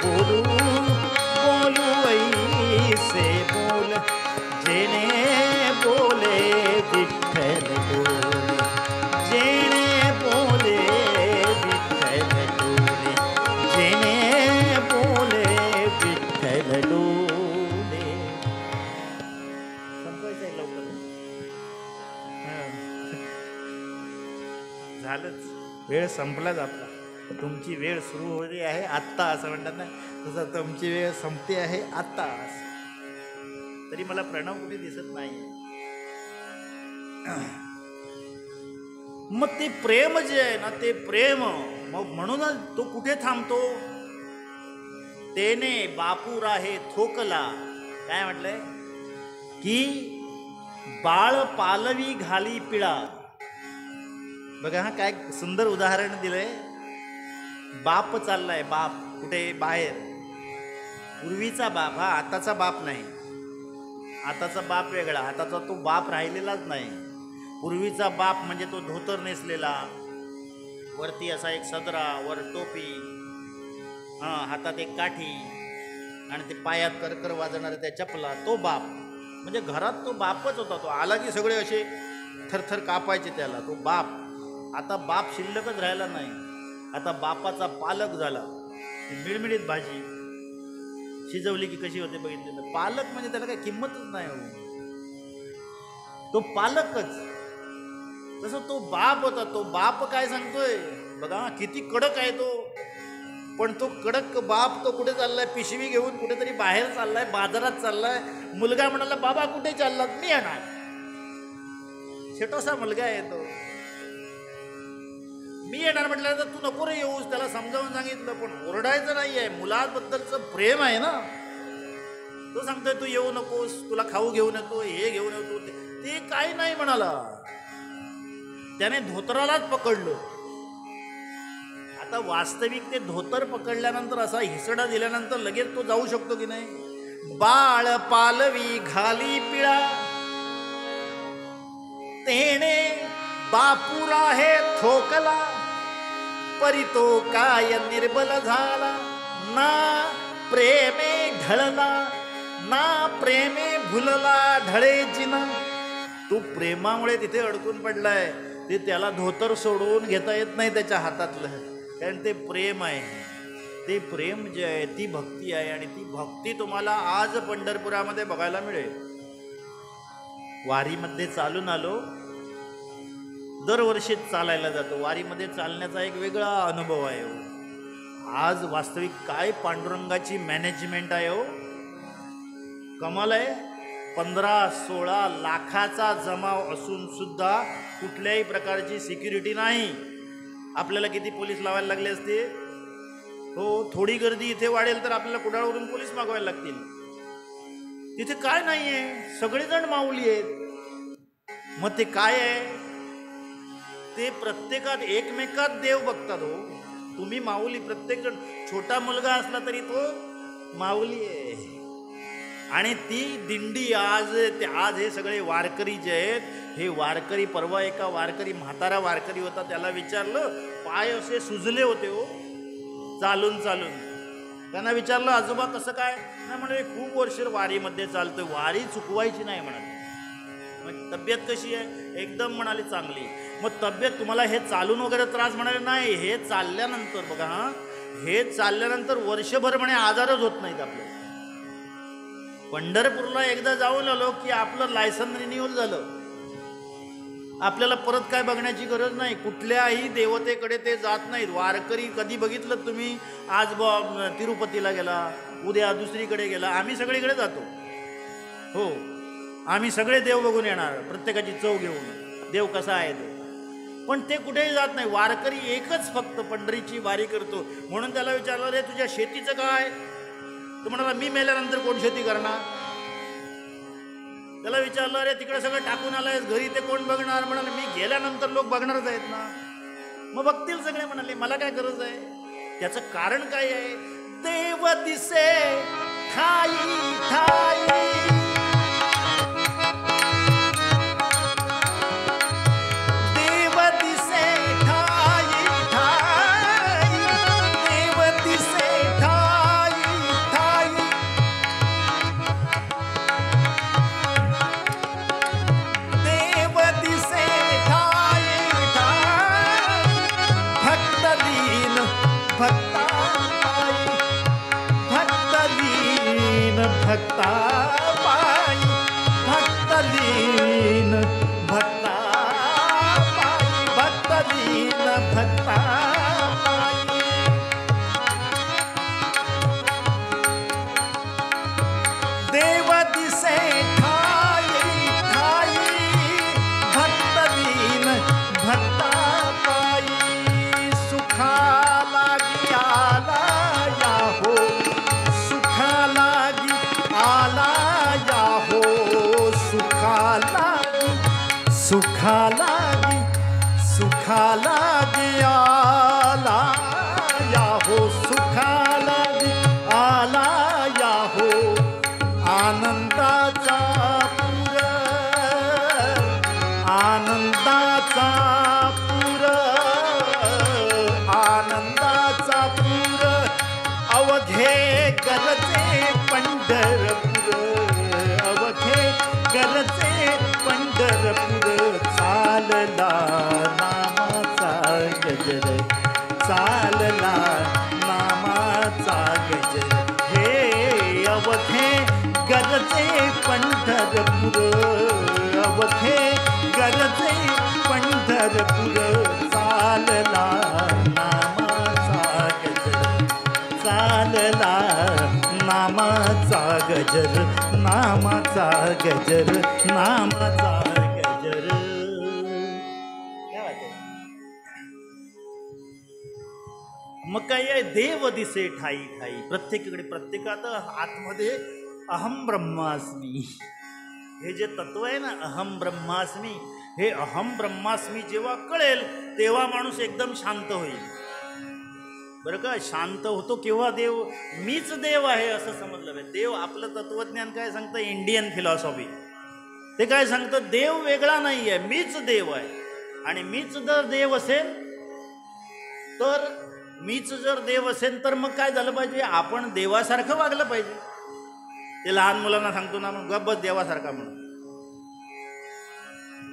बोलू बोलू वैसे बोल, जेने बोले विठ्ठल बोले, जेने बोले विठ्ठल बोले, जेने बोले विठ्ठल बोले. संपायचं आहे लवकर, झालंच, वेळ संपलाच आपला. तुमची वेळ सुरू होती आहे आत्ता असं म्हणतात ना, तसं तुमची वेळ संपते आहे आत्ता. तरी मला प्रणव कुठे दिसत नाही. मग ते प्रेम जे आहे ना, ते प्रेम, मग म्हणूनच तो कुठे थांबतो, तेने बापूर आहे थोकला. काय म्हटलंय की बाळ पालवी घाली पिळा. बघा हा काय सुंदर उदाहरण दिलंय. बाप चाललाय, बाप कुठे बाहेर, पूर्वीचा बाप, हा आताचा बाप नाही. आताचा बाप वेगळा, आताचा तो बाप राहिलेलाच नाही. पूर्वीचा बाप म्हणजे तो धोतर नेसलेला, वरती असा एक सदरा, वर टोपी, हातात एक काठी आणि ते पायात करकर वाजणाऱ्या त्या चपला, तो बाप. म्हणजे घरात तो बापच होता. तो आला की सगळे असे थरथर कापायचे त्याला, तो बाप. आता बाप शिल्लकच राहिला नाही. आता बापाचा पालक झाला. मिळमिळीत भाजी शिजवली की कशी होते बघितलेलं. पालक म्हणजे त्याला काही किंमतच नाही हो, तो पालकच. तसं तो बाप होता. तो बाप काय सांगतोय बघा, किती कडक आहे तो. पण तो कडक बाप तो कुठे चाललाय, पिशवी घेऊन कुठेतरी बाहेर चाललाय, बाजारात चाललाय. मुलगा म्हणाला, बाबा कुठे चाललात, मी येणार. छोटासा मुलगा आहे तो, मी येणार म्हटल्यानंतर तू नको रे येऊस, त्याला समजावून सांगितलं. पण ओरडायचं नाही आहे, मुलाबद्दलचं प्रेम आहे ना. तो सांगतोय तू येऊ नकोस, तुला खाऊ घेऊन येतो, हे घेऊन येतो, ते काही नाही म्हणाला. त्याने धोतरालाच पकडलं. आता वास्तविक ते धोतर पकडल्यानंतर, असा हिसडा दिल्यानंतर लगेच तो जाऊ शकतो की नाही. बाळ पालवी घाली पिळा, तेने बापूरा हे थोकला, परी तो काय निर्बल झाला, ना प्रेमे ढळला, ना प्रेमे भुलला ढळे जिना. तू प्रेमामुळे तिथे अडकून पडलाय. ते त्याला धोतर सोडवून घेता येत नाही त्याच्या हातातलं, कारण ते प्रेम आहे. ते प्रेम जे आहे ती भक्ती आहे, आणि ती भक्ती तुम्हाला आज पंढरपुरामध्ये बघायला मिळेल. वारीमध्ये चालून आलो, दरवर्षी चालायला जातो. वारीमध्ये चालण्याचा एक वेगळा अनुभव आहे हो. आज वास्तविक काय पांडुरंगाची मॅनेजमेंट आहे हो, कमाल आहे. 15-16 लाखाचा जमाव असून सुद्धा कुठल्याही प्रकारची सिक्युरिटी नाही. आपल्याला किती पोलीस लावायला लागले असते, हो, थोडी गर्दी इथे वाढेल तर आपल्याला कुडाळवरून पोलीस मागवायला लागतील. तिथे काय नाहीये, सगळेजण माऊली आहेत. मग ते काय आहे, ते प्रत्येकात एकमेकात देव बघतात. हो, तुम्ही माऊली, प्रत्येक जण, छोटा मुलगा असला तरी तो माऊली आहे. आणि ती दिंडी आज हे सगळे वारकरी जे आहेत, हे वारकरी, परवा एका वारकरी, म्हातारा वारकरी होता, त्याला विचारलं, पाय असे सुजले होते हो चालून चालून. त्यांना विचारलं, आजोबा कसं काय? नाही म्हणाले, खूप वर्ष वारीमध्ये चालतोय, वारी चुकवायची नाही म्हणाले. मग तब्येत कशी आहे? एकदम म्हणाली चांगली. मग तब्येत, तुम्हाला हे चालून वगैरे त्रास? म्हणाले नाही, हे चालल्यानंतर बघा, हे चालल्यानंतर वर्षभर म्हणे आजारच होत नाहीत आपल्याला. पंढरपूरला एकदा जाऊन आलो की आपलं लायसन रिन्यूअल झालं, आपल्याला परत काय बघण्याची गरज नाही. कुठल्याही देवतेकडे ते जात नाहीत वारकरी. कधी बघितलं तुम्ही? आज तिरुपतीला गेला, उद्या दुसरीकडे गेला, आम्ही सगळीकडे जातो. हो, आम्ही सगळे देव बघून येणार, प्रत्येकाची चव घेऊन, देव कसा आहे ते. पण ते कुठेही जात नाही. वारकरी एकच फक्त पंढरीची वारी करतो. म्हणून त्याला विचारलं, रे तुझ्या शेतीचं काय? तो म्हणाला, मी मेल्यानंतर कोण शेती करणार? त्याला विचारलं, अरे तिकडे सगळं टाकून आलंयस, घरी ते कोण बघणार? म्हणाले, मी गेल्यानंतर लोक बघणारच आहेत ना. मग बघतील सगळे. म्हणाले, मला काय गरज आहे? त्याचं कारण काय आहे? देव दिसे ठाई ठाई, देव दिसे ठाई ठाई, देव दिसे ठाई ठाई, देव दिसे ठाई ठाई, भक्त दीन भक्ता पायी, भक्त दीन भक्ता पायी, भक्त दीन भक्ता पायी, भक्त दीन भक्ता पायी. देव दिसे ठाई ठाई, भक्त दीन भक्ता पायी. सुखा लागी आला या हो, सुखा लागी आला या हो, सुखा लागी, सुखा लागी, सुखा लागी आला या हो, सुखा लागी आला या हो. आनंदाचा पूर, आनंदाचा पूर, आनंदाचा पूर, अवघे गरजे पंढरपूर, अवघे गरजे पंढरपूर. चालला नामाचा गजर, चालला नामाचा गजर, हे अवघे गरजे पंढरपूर, अवघे गरजे पंढरपूर. चालला नामाचा गजर, चालला नामाचा गजर, नामाचा गजर, नामाचा गजर. मग काय आहे? देव दिसे ठाई ठाई, प्रत्येकाकडे, प्रत्येकात आतमध्ये अहम ब्रह्मास्मी हे जे तत्व आहे ना, अहम ब्रह्मास्मी, हे अहम ब्रह्मास्मी जेव्हा कळेल तेव्हा माणूस एकदम शांत होईल. बरं का? शांत होतो केव्हा? देव, मीच देव आहे असं समजलं पाहिजे. देव, आपलं तत्वज्ञान काय सांगतं? इंडियन फिलॉसॉफी, ते काय सांगतं? देव वेगळा नाही आहे, मीच देव आहे. आणि मीच जर देव असेल तर, मीच जर देव असेल तर मग काय झालं पाहिजे? आपण देवासारखं वागलं पाहिजे. ते लहान मुलांना सांगतो ना, मग गप्प बस देवासारखा म्हणून.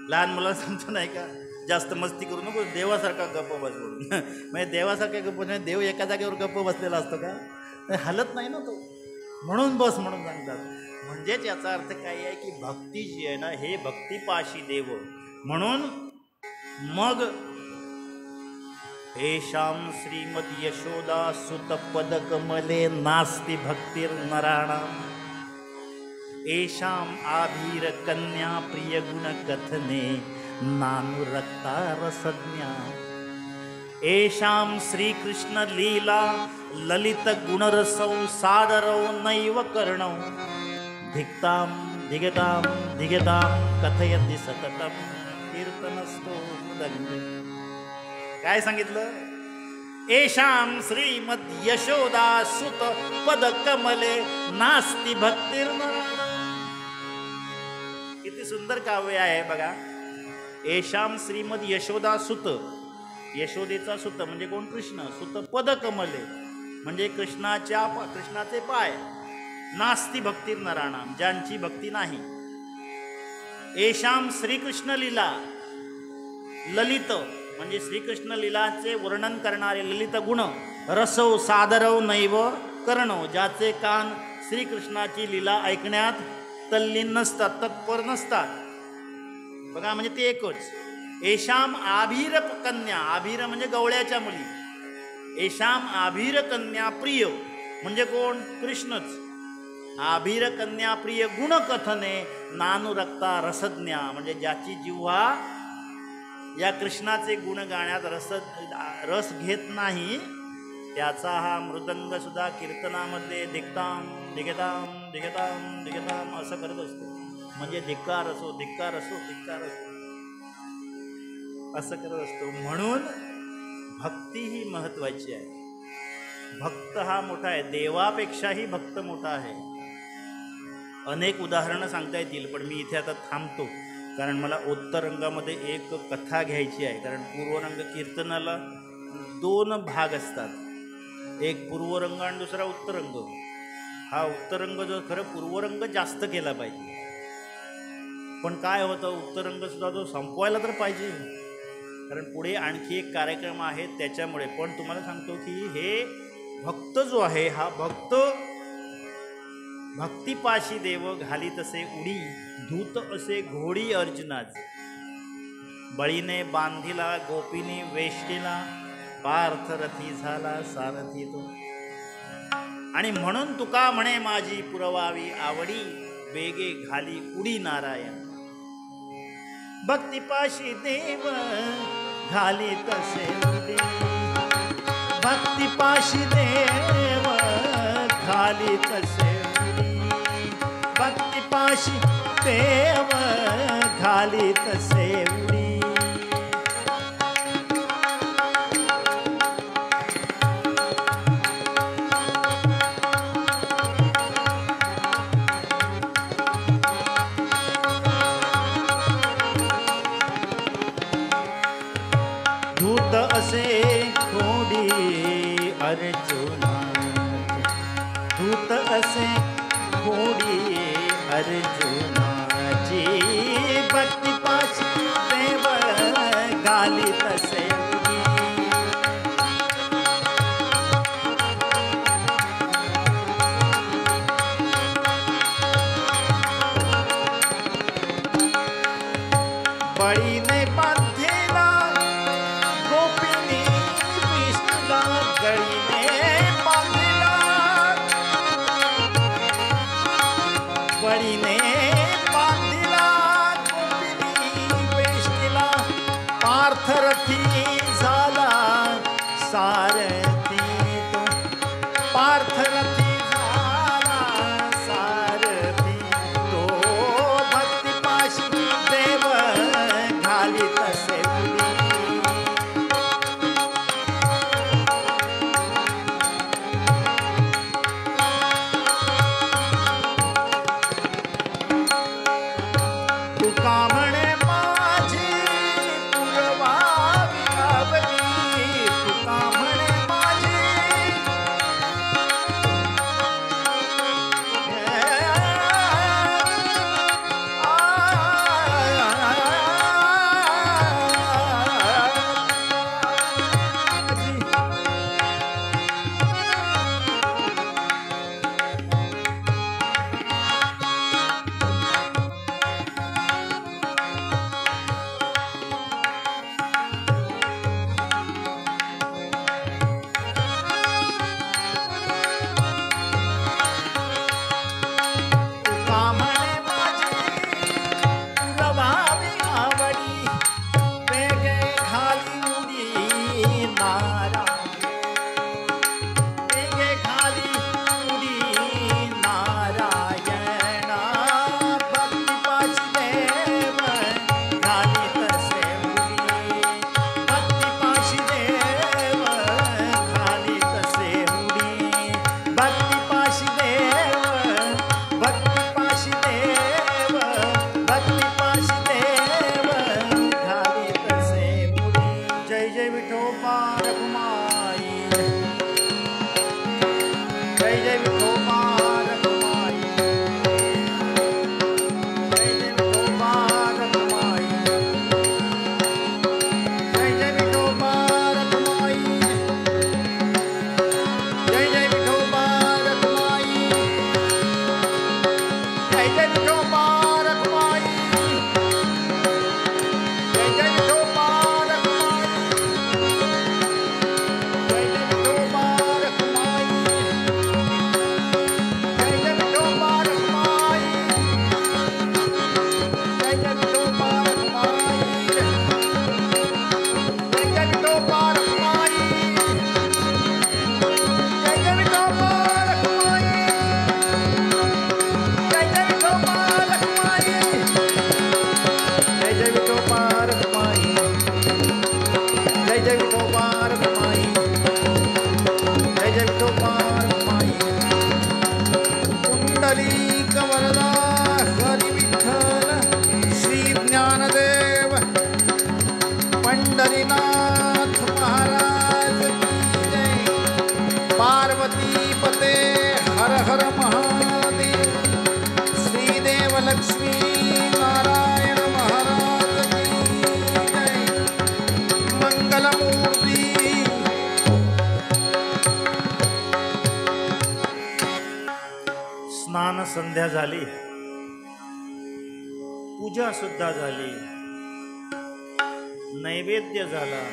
लहान मुलांना सांगतो नाही का, जास्त मस्ती करू नको, देवासारखा गप्प बस म्हणून. म्हणजे देवासारखा गप्प नाही, देव एका जागेवर गप्प बसलेला असतो का? हलत नाही ना तो, म्हणून बस म्हणून सांगतात. म्हणजेच याचा अर्थ काय आहे की भक्ती जी आहे ना, हे भक्तिपाशी देव. म्हणून मग येषां श्रीमद यशोदा सुत पद कमले नास्ति भक्तिर्नराणाम्, येषां आभीर कन्या प्रिय गुण कथने नानुरक्ता रसज्ञा, येषां श्रीकृष्ण लीला ललित गुणरसौ सादरौ नैव कर्णौ धिक्तां धिगतां धिगतां कथयति सततं कीर्तनस्थो मुदन्ते. काय सांगितलं? एषां श्रीमद यशोदा सुत पद कमले नास्ति भक्तिर्नराणां. किती सुंदर काव्य आहे बघा. एषां श्रीमद यशोदा सुत, यशोदेचा सुत म्हणजे कोण? कृष्ण. सुत पद कमले म्हणजे कृष्णाचे पाय. नास्ति भक्तिर्नराणां ज्यांची भक्ती नाही. एषां श्रीकृष्ण लीला ललित म्हणजे श्रीकृष्ण लीलाचे वर्णन करणारे ललित गुण. रसव सादरव नैव कर्णव ज्याचे कान श्रीकृष्णाची लीला ऐकण्यात तल्लीन नसतात, तत्पर नसतात. बघा म्हणजे ते एकच. एशाम आभीर कन्या, आभीर म्हणजे गवळ्याच्या मुली. एशाम आभीर कन्या प्रिय म्हणजे कोण? कृष्णच. आभीर कन्या प्रिय गुण कथने नानुरक्ता रसज्ञा म्हणजे ज्याची जिव्हा या कृष्णाचे गुण गाण्यात रस घेत नाही त्याचा हा मृदंग सुद्धा कीर्तनामध्ये धिक्ताम धिगताम धिगताम धिगताम असं करत असतो. म्हणजे धिक्कार असो धिक्कार असो धिक्कार असो असं करत असतो. म्हणून भक्ती ही महत्वाची आहे. भक्त हा मोठा आहे, देवापेक्षाही भक्त मोठा आहे. अनेक उदाहरणं सांगता येतील पण मी इथे आता थांबतो, कारण मला उत्तरंगामध्ये एक कथा घ्यायची आहे. कारण पूर्वरंग कीर्तनाला 2 भाग असतात, एक पूर्वरंग आणि दुसरा उत्तरंग. हा उत्तरंग जो खरं पूर्वरंग जास्त केला पाहिजे, पण काय होतं उत्तरंग सुद्धा तो संपवायला तर पाहिजे, कारण पुढे आणखी एक कार्यक्रम आहे त्याच्यामुळे. पण तुम्हाला सांगतो की हे भक्त जो आहे हा भक्त भक्तिपाशी देव घाली तसे उडी धूत असे घोडी अर्जुनाचे. बळीने बांधिला गोपीने वेष्टीला पार्थ रथी झाला सारथी तो. आणि म्हणून तुका म्हणे माझी पुरवावी आवडी वेगे घाली उडी नारायण. भक्तिपाशी देव घाली तसे उडी, भक्तिपाशी देव घाली तसे उडी, भक्तिपाशी देव घाली तसे उडी. धूत असे घोडी अर्जुनाची, धूत असे घोडी अर्जुनाची, भक्तिपाशी देव घाली तसे उडी. बळीने बांधेला गोपीने विष्णूला, गळीने बांधेला बळीने पार्वतीपते हर हर महादेव. श्रीदेव लक्ष्मी नारायण महाराज की जय. मंगलमूर्ती. स्नान संध्या झाली, पूजा सुद्धा झाली, नैवेद्य झाला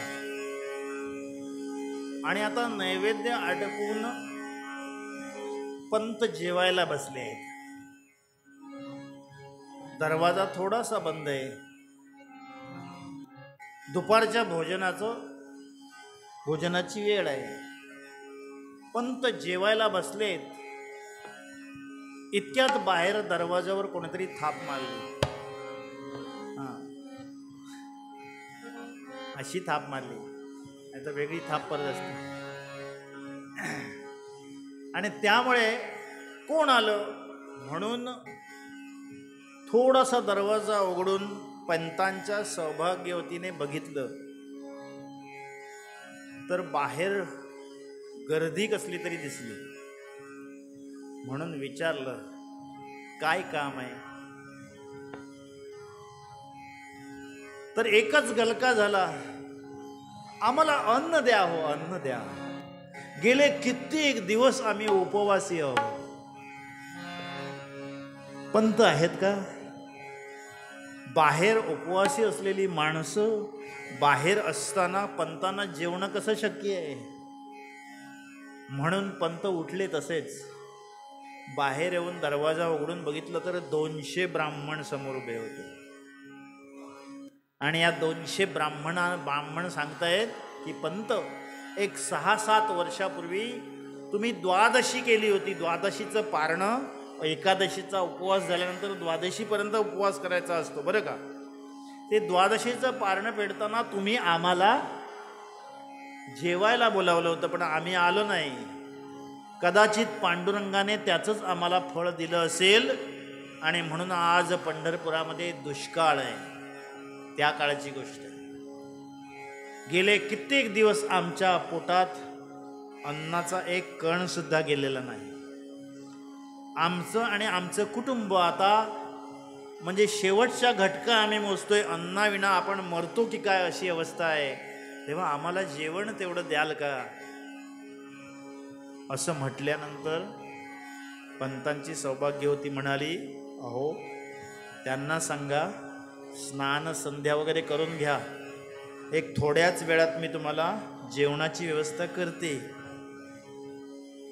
आणि आता नैवेद्य आटपून पंत जेवायला बसले आहेत. दरवाजा थोडासा बंद आहे. दुपारच्या भोजनाची वेळ आहे. पंत जेवायला बसलेत. इतक्यात बाहेर दरवाजावर कोणीतरी थाप मारली. अशी थाप मारली, नाही तर वेगळी थाप परत असते. आणि त्यामुळे कोण आलं म्हणून थोडासा दरवाजा उघडून पंतांच्या सौभाग्यवतीने बघितलं तर बाहेर गर्दी कसली तरी दिसली. म्हणून विचारलं, काय काम आहे? तर एकच गलका झाला, आम्हाला अन्न द्या हो, अन्न द्या. गेले कित्येक दिवस आम्ही उपवासी आहोत. पंत आहेत का? बाहेर उपवासी असलेली माणसं बाहेर असताना पंतांना जेवण कसं शक्य आहे? म्हणून पंत उठले. तसेच बाहेर येऊन दरवाजा उघडून बघितलं तर 200 ब्राह्मण समोर उभे होते. आणि या 200 ब्राह्मण सांगतायत की पंत, एक 6-7 वर्षापूर्वी तुम्ही द्वादशी केली होती. द्वादशीचं पारणं, एकादशीचा उपवास झाल्यानंतर द्वादशीपर्यंत उपवास करायचा असतो बरं का. ते द्वादशीचं पारणं पेटताना तुम्ही आम्हाला जेवायला बोलावलं होतं, पण आम्ही आलो नाही. कदाचित पांडुरंगाने त्याचंच आम्हाला फळ दिलं असेल आणि म्हणून आज पंढरपुरामध्ये दुष्काळ आहे. त्या काळाची गोष्ट आहे. गेले कित्येक दिवस आमच्या पोटात अन्नाचा एक कण सुद्धा गेलेला नाही. आमचं आणि आमचं कुटुंब आता म्हणजे शेवटच्या घटका आम्ही मोजतोय. अन्नाविना आपण मरतो की काय अशी अवस्था आहे. तेव्हा आम्हाला जेवण तेवढं द्याल का? असं म्हटल्यानंतर पंतांची सौभाग्यवती म्हणाली, अहो त्यांना सांगा स्नान संध्या वगैरे करून घ्या. एक थोड्याच वेळात मी तुम्हाला जेवणाची व्यवस्था करते.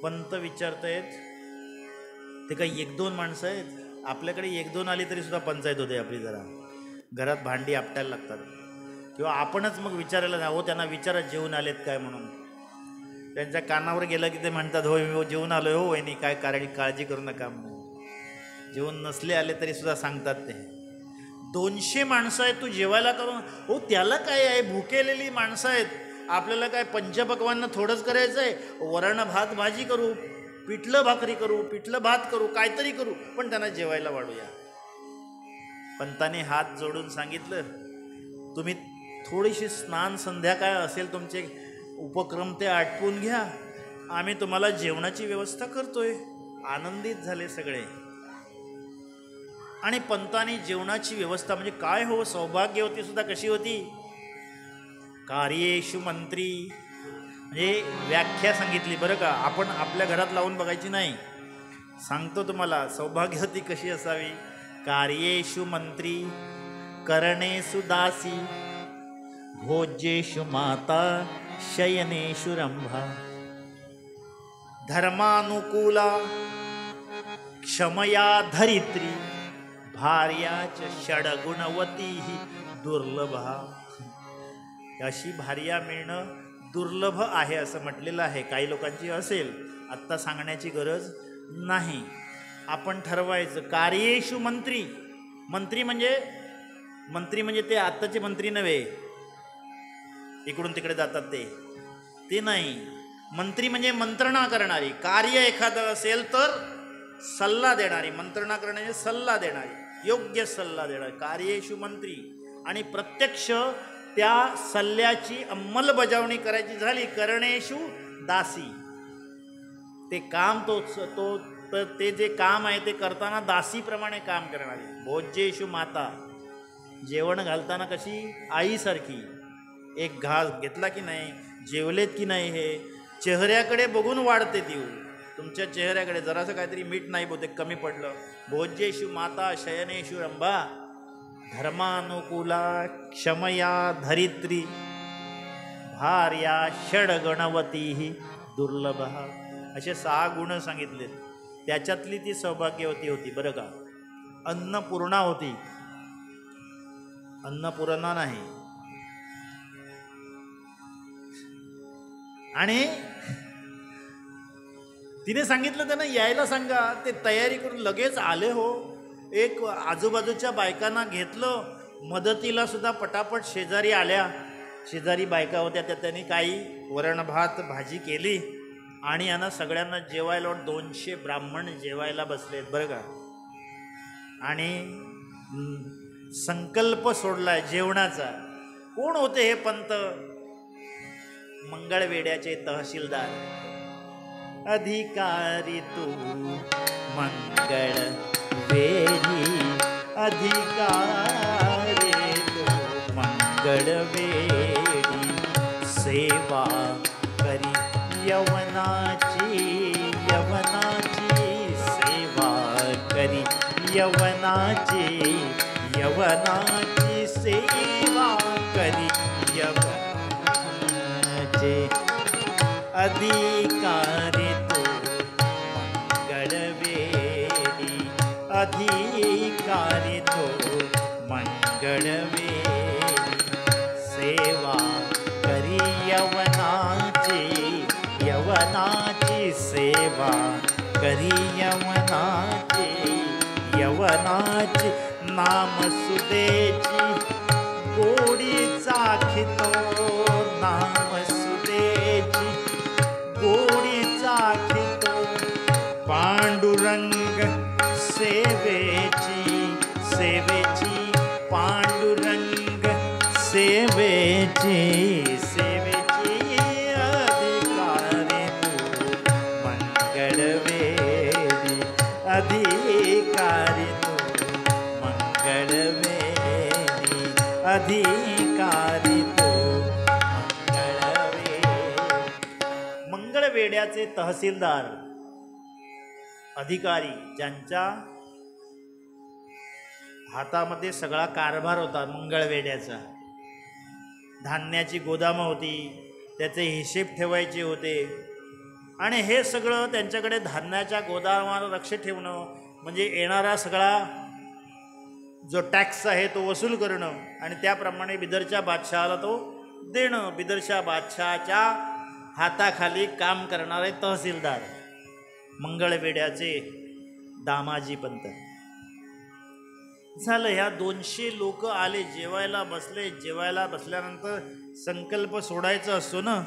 पंत विचारतायत, ते काही 1-2 माणसं आहेत? आपल्याकडे 1-2 आली तरी सुद्धा पंचायत होते आपली. जरा घरात भांडी आपटायला लागतात. किंवा आपणच मग विचारायला जा, हो त्यांना विचारा जेवून आलेत काय म्हणून. त्यांच्या कानावर गेलं की ते म्हणतात, होय हो जेवून आलो हो वहिनी, काय काळजी करू नका म्हणून. जेवून नसले आले तरी सुद्धा सांगतात ते. 200 माणसं आहेत, तू जेवायला करून, हो त्याला काय आहे, भुकेलेली माणसं आहेत. आपल्याला काय पंचपक्वान्न थोडंच करायचं आहे? वरण भात भाजी करू, पिठलं भाकरी करू, पिठलं भात करू, काहीतरी करू, पण त्यांना जेवायला वाढूया. पंताने हात जोडून सांगितलं, तुम्ही थोडीशी स्नान संध्याकाळ असेल तुमचे उपक्रम ते आटपून घ्या, आम्ही तुम्हाला जेवणाची व्यवस्था करतोय. आनंदित झाले सगळे. आणि पंतांनी जेवणाची व्यवस्था म्हणजे काय हो, सौभाग्यवती सुद्धा कशी होती? कार्येषु मंत्री म्हणजे व्याख्या सांगितली बरं का. आपण आपल्या घरात लावून बघायची नाही. सांगतो तुम्हाला सौभाग्यवती कशी असावी. कार्येषु मंत्री, करणेषु दासी, भोज्येषु माता, शयनेषु रंभा, धर्मानुकूला, क्षमया धरित्री, भार्याच षडगुणवती ही दुर्लभा. अशी भार्या मिळणं दुर्लभ आहे असं म्हटलेलं आहे. काही लोकांची असेल, आत्ता सांगण्याची गरज नाही. आपण ठरवायचं. कार्येषु मंत्री, मंत्री म्हणजे ते आत्ताचे मंत्री नव्हे, इकडून तिकडे जातात ते नाही. मंत्री म्हणजे मंत्रणा करणारी. कार्य एखादं असेल तर सल्ला देणारी, मंत्रणा करणारी, सल्ला देणारी, योग्य सल्ला देणारी. कार्येषु मंत्री. आणि प्रत्यक्ष त्या सल्ल्याची अंमलबजावणी करायची झाली, करणेषु दासी. ते काम ते जे काम आहे ते करताना दासीप्रमाणे काम करणारी. भोज्येषु माता, जेवण घालताना कशी आईसारखी. एक घास घेतला की नाही, जेवलेत की नाही, हे चेहऱ्याकडे बघून वाढते ती. तुमच्या चेहऱ्याकडे जरासं काहीतरी मीठ नाही बहुतेक कमी पडलं. भोज्येषु माता शयनेषु रंभा, धर्मानुकूला क्षमया धरित्री, भार्या षडगणवती ही दुर्लभ. असे 6 गुण सांगितले. त्याच्यातली ती सौभाग्यवती होती बरं का. अन्नपूर्णा होती, अन्नपूर्णा नाही. आणि तिने सांगितलं त्यांना यायला सांगा. ते तयारी करून लगेच आले हो. एक आजूबाजूच्या बायकांना घेतलं मदतीला सुद्धा. पटापट शेजारी आल्या, शेजारी बायका होत्या त्या, त्यांनी काही वरण भात भाजी केली आणि यांना सगळ्यांना जेवायला 200 ब्राह्मण जेवायला बसलेत बरं का. आणि संकल्प सोडलाय जेवणाचा. कोण होते हे पंत? मंगळवेड्याचे तहसीलदार. अधिकारी तू मंगळ वेडी, अधिकारी तू मंगळ वेडी, सेवा करी यवनाची, यवनाची सेवा करी यवनाची, यवनाची सेवा करी यवनाचे. अधिकारी तो मंगळवेडी, अधिकारी तो मंगळवेडी, सेवा करी यवनाची, यवनाची सेवा करी यवनाची, यवनाची. नामसुदेची गोडी चाखितो, नामसुदेची गोडी चाखितो, पांडुरंग सेवेची, सेवेची पांडुरंग सेवेची, सेवेची. अधिकारी तू मंगळवेडी, अधिकारी तू मंगळवेडी, अधिकारी तू मंगळवेडी. मंगळवेड्याचे तहसीलदार, अधिकारी, ज्यांच्या हातामध्ये सगळा कारभार होता मंगळवेड्याचा. धान्याची गोदामं होती, त्याचे हिशेब ठेवायचे होते. आणि हे सगळं त्यांच्याकडे धान्याच्या गोदामावर लक्ष ठेवणं म्हणजे येणारा सगळा जो टॅक्स आहे तो वसूल करणं आणि त्याप्रमाणे बिदरच्या बादशहाला तो देणं. बिदरच्या बादशहाच्या हाताखाली काम करणारे तहसीलदार मंगळवेड्याचे दामाजी पंत. झालं, ह्या 200 लोक आले, जेवायला बसले. जेवायला बसल्यानंतर संकल्प सोडायचा असतो ना.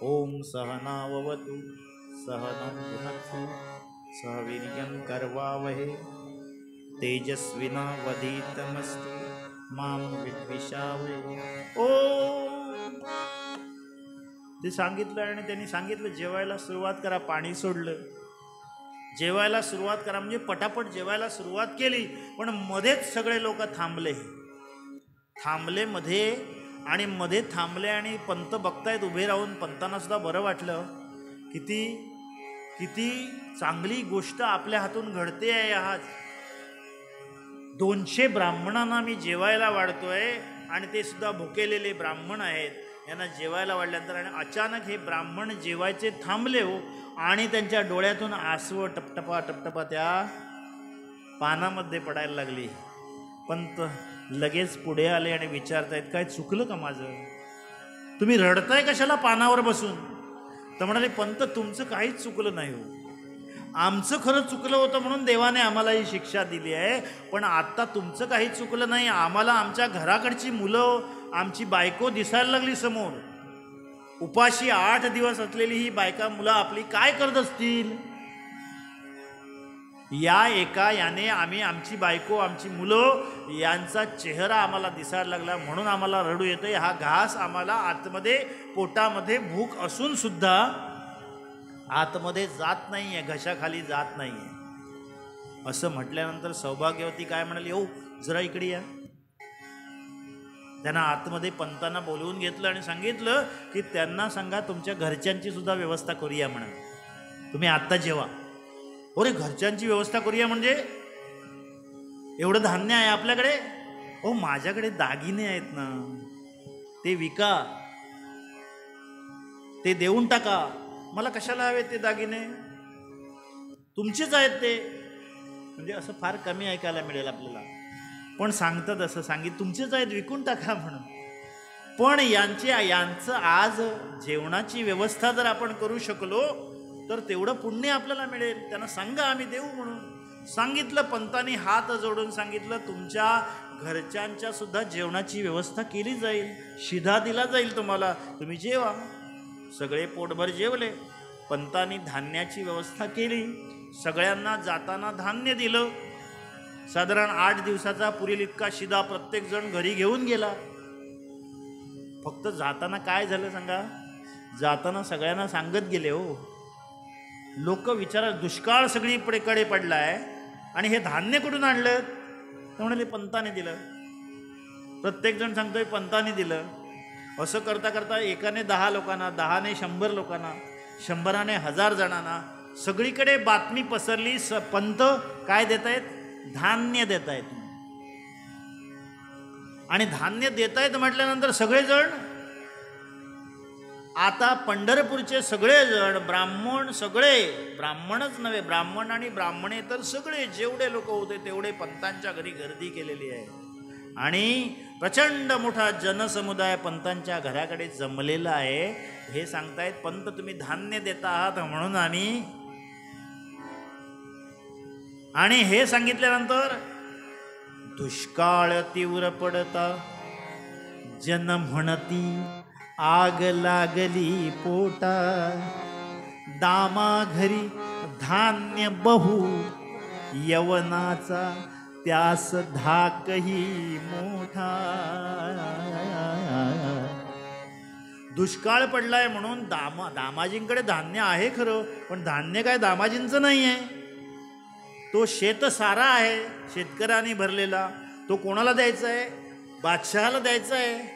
ओम सहनाववतु सहनं भुनक्तु सह वीर्यं करवावहे तेजस्विनावधीतमस्तु मां विद्विषावहे. ओ ते सांगितलं आणि त्यांनी सांगितलं जेवायला सुरुवात करा. पाणी सोडलं, जेवायला सुरुवात करा म्हणजे पटापट जेवायला सुरुवात केली. पण मध्येच सगळे लोक थांबले मध्ये थांबले आणि पंत बघतायत उभे राहून. पंतांना सुद्धा बरं वाटलं. किती चांगली गोष्ट आपल्या हातून घडते आहे. आज 200 ब्राह्मणांना मी जेवायला वाढतोय आणि ते सुद्धा भुकेलेले ब्राह्मण आहेत. यांना जेवायला वाढल्यानंतर आणि अचानक हे ब्राह्मण जेवायचे थांबले हो. आणि त्यांच्या डोळ्यातून आसवं टपटपा टपटपा त्या पानामध्ये पडायला लागली. पंत लगेच पुढे आले आणि विचारतायत काय चुकलं का माझं? तुम्ही रडताय कशाला पानावर बसून? तर म्हणाले पंत तुमचं काहीच चुकलं नाही हो. आमचं खरं चुकलं होतं म्हणून देवाने आम्हाला ही शिक्षा दिली आहे. पण आत्ता तुमचं काही चुकलं नाही. आम्हाला आमच्या घराकडची मुलं, आमची बायको दिसायला लागली समोर. उपाशी 8 दिवस असलेली ही बायका मुलं आपली काय करत असतील? याने आम्ही, आमची बायको, आमची मुलं यांचा चेहरा आम्हाला दिसायला लागला म्हणून आम्हाला रडू येतोय. हा घास आम्हाला आतमध्ये पोटामध्ये भूक असून सुद्धा आतमध्ये जात नाहीये, घशाखाली जात नाहीये. असं म्हटल्यानंतर सौभाग्यवती काय म्हणाली, हो जरा इकडे या. त्यांना आतमध्ये पंतांना बोलवून घेतलं आणि सांगितलं की त्यांना सांगा तुमच्या घरच्यांची सुद्धा व्यवस्था करूया म्हणा, तुम्ही आत्ता जेवा. अरे घरच्यांची व्यवस्था करूया म्हणजे एवढं धान्य आहे आपल्याकडे? हो माझ्याकडे दागिने आहेत ना, ते विका, ते देऊन टाका. मला कशाला हवे ते दागिने? तुमचेच आहेत ते. म्हणजे असं फार कमी ऐकायला मिळेल आपल्याला, पण सांगतात असं तुमचेच आहेत, विकून टाका म्हणून. पण यांचं आज जेवणाची व्यवस्था जर आपण करू शकलो तर तेवढं पुण्य आपल्याला मिळेल. त्यांना सांगा आम्ही देऊ म्हणून सांगितलं. पंतांनी हात जोडून सांगितलं तुमच्या घरच्यांच्या सुद्धा जेवणाची व्यवस्था केली जाईल, शिधा दिला जाईल तुम्हाला, तुम्ही जेवा. सगळे पोटभर जेवले. पंतांनी धान्याची व्यवस्था केली, सगळ्यांना जाताना धान्य दिलं. साधारण 8 दिवसाचा पुरेल इतका शिदा प्रत्येक जण घरी घेऊन गेला. फक्त जाताना काय झालं सांगा, जाताना सगळ्यांना सांगत गेले. हो लोक विचारा, दुष्काळ सगळीकडे पडलाय आणि हे धान्य कुठून आणलं? तर म्हणाले पंताने दिलं. प्रत्येक जण सांगतोय पंताने दिलं. असं करता करता एकाने 10 लोकांना, 10ने 100 लोकांना, 100ने 1000 जणांना सगळीकडे बातमी पसरली. पंत काय देतायत? धान्य देतायत. आणि धान्य देतायत म्हटल्यानंतर सगळेजण, आता पंढरपूरचे सगळेजण ब्राह्मण, सगळे ब्राह्मणच नव्हे, ब्राह्मण आणि ब्राह्मणे तर सगळे जेवढे लोक होते तेवढे पंतांच्या घरी गर्दी केलेली आहे. आणि प्रचंड मोठा जनसमुदाय पंतांच्या घराकडे जमलेला आहे. हे सांगतायत पंत तुम्ही धान्य देता आहात म्हणून आम्ही. आणि हे सांगितल्यानंतर दुष्काळ तीव्र पडता जन म्हणती आग लागली पोटा, दामा घरी धान्य बहु यवनाचा त्यास धाकही मोठा. दुष्काळ पडलाय म्हणून दामाजींकडे धान्य आहे खरं, पण धान्य काय दामाजींचं नाही आहे. तो शेतसारा आहे शेतकऱ्यांनी भरलेला, तो कोणाला द्यायचा आहे? बादशहाला द्यायचा आहे.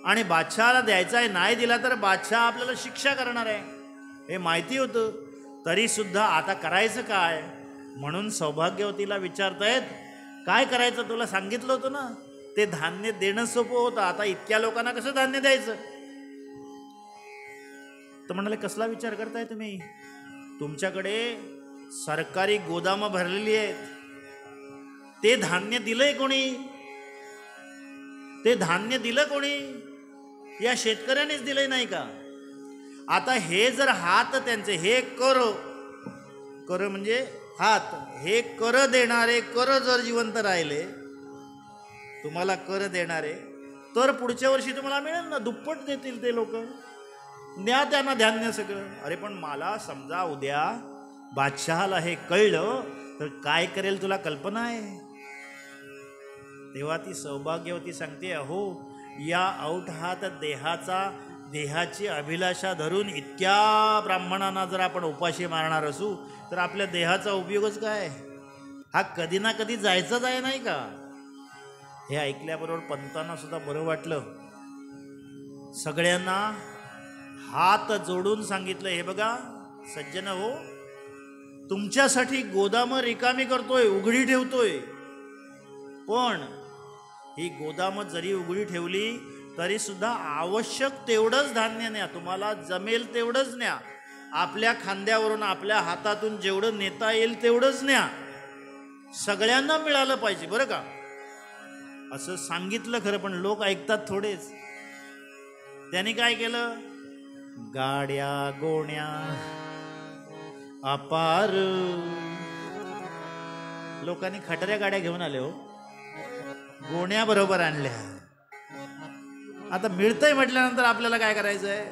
आणि बादशहाला द्यायचा आहे, नाही दिला तर बादशाह आपल्याला शिक्षा करणार आहे, हे माहिती होतं. तरी सुद्धा आता करायचं काय? म्हणून सौभाग्यवतीला विचारतायत काय करायचं? तुला सांगितलं होतं ना, ते धान्य देणं सोपं होतं, आता इतक्या लोकांना कसं धान्य द्यायचं? तर म्हणाले कसला विचार करताय तुम्ही? तुमच्याकडे सरकारी गोदामं भरलेली आहेत, ते धान्य दिलंय कोणी? ते धान्य दिलं कोणी? या शेतकऱ्यानेच दिलंय नाही का? आता हे जर हात त्यांचे, हे कर म्हणजे हात, हे कर देणारे, कर जर जिवंत राहिले, तुम्हाला कर देणारे, तर पुढच्या वर्षी तुम्हाला मिळेल ना, दुप्पट देतील ते लोक. द्या त्यांना धान्य सगळं. अरे पण मला समजा उद्या बादशहाला हे कळलं तर काय करेल तुला कल्पना आहे? तेव्हा ती सौभाग्यवती सांगते, अहो या औढात देहाची अभिलाषा धरून इतक्या ब्राह्मणांना जर आपण उपाशी मारणार असू तर आपल्या देहाचा उपयोगच काय? हा कधी ना कधी जायचाच आहे नाही का? हे ऐकल्याबरोबर पंतांना सुद्धा बरं वाटलं. सगळ्यांना हात जोडून सांगितलं, हे बघा सज्जन हो, तुमच्यासाठी गोदामं रिकामी करतोय, उघडी ठेवतोय, पण ही गोदामं जरी उघडी ठेवली तरी सुद्धा आवश्यक तेवढंच धान्य न्या, तुम्हाला जमेल तेवढंच न्या, आपल्या खांद्यावरून आपल्या हातातून जेवढं नेता येईल तेवढंच न्या, सगळ्यांना मिळालं पाहिजे बरं का. असं सांगितलं खरं, पण लोक ऐकतात थोडेच. त्यांनी काय केलं? गाड्या गोण्या अपार, लोकांनी खटाऱ्या गाड्या घेऊन आले हो, गोण्या बरोबर आणल्या. आता मिळतंय म्हटल्यानंतर आपल्याला काय करायचंय?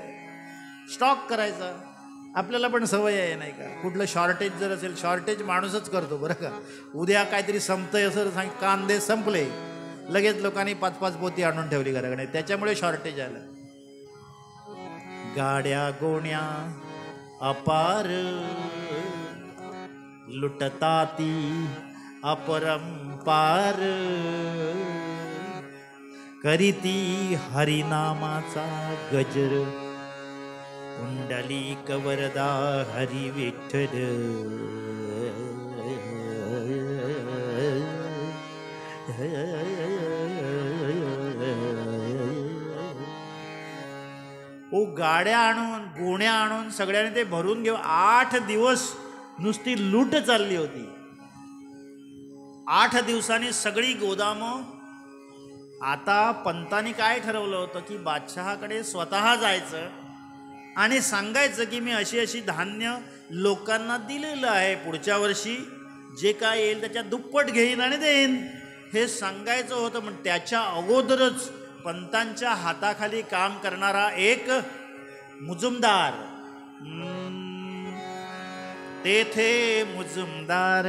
स्टॉक करायचा. आपल्याला पण सवय आहे नाही का? कुठलं शॉर्टेज जर असेल, शॉर्टेज माणूसच करतो बरं का. उद्या काहीतरी संपतंय असं सांग, कांदे संपले, लगेच लोकांनी 5-5 पोती आणून ठेवली घराकडे, त्याच्यामुळे शॉर्टेज आलं. गाड्या गोण्या अपार लुटताती अपरंपार करीती हरिनामाचा गजर पुंडलिक वरदा हरी विठ्ठल ओ गाड्या आणून गोण्या आणून सगळ्यांनी ते भरून घेऊ. 8 दिवस नुसती लूट चालली होती. 8 दिवसांनी सगळी गोदामं. आता पंतांनी काय ठरवलं होतं की बादशहाकडे स्वतः जायचं आणि सांगायचं की मी अशी अशी धान्य लोकांना दिलेलं आहे, पुढच्या वर्षी जे काय येईल त्याच्या दुप्पट घेईन आणि देईन, हे सांगायचं होतं. पण त्याच्या अगोदरच पंतांच्या हाताखाली काम करणारा एक मुजुमदार, तेथे मुजुमदार,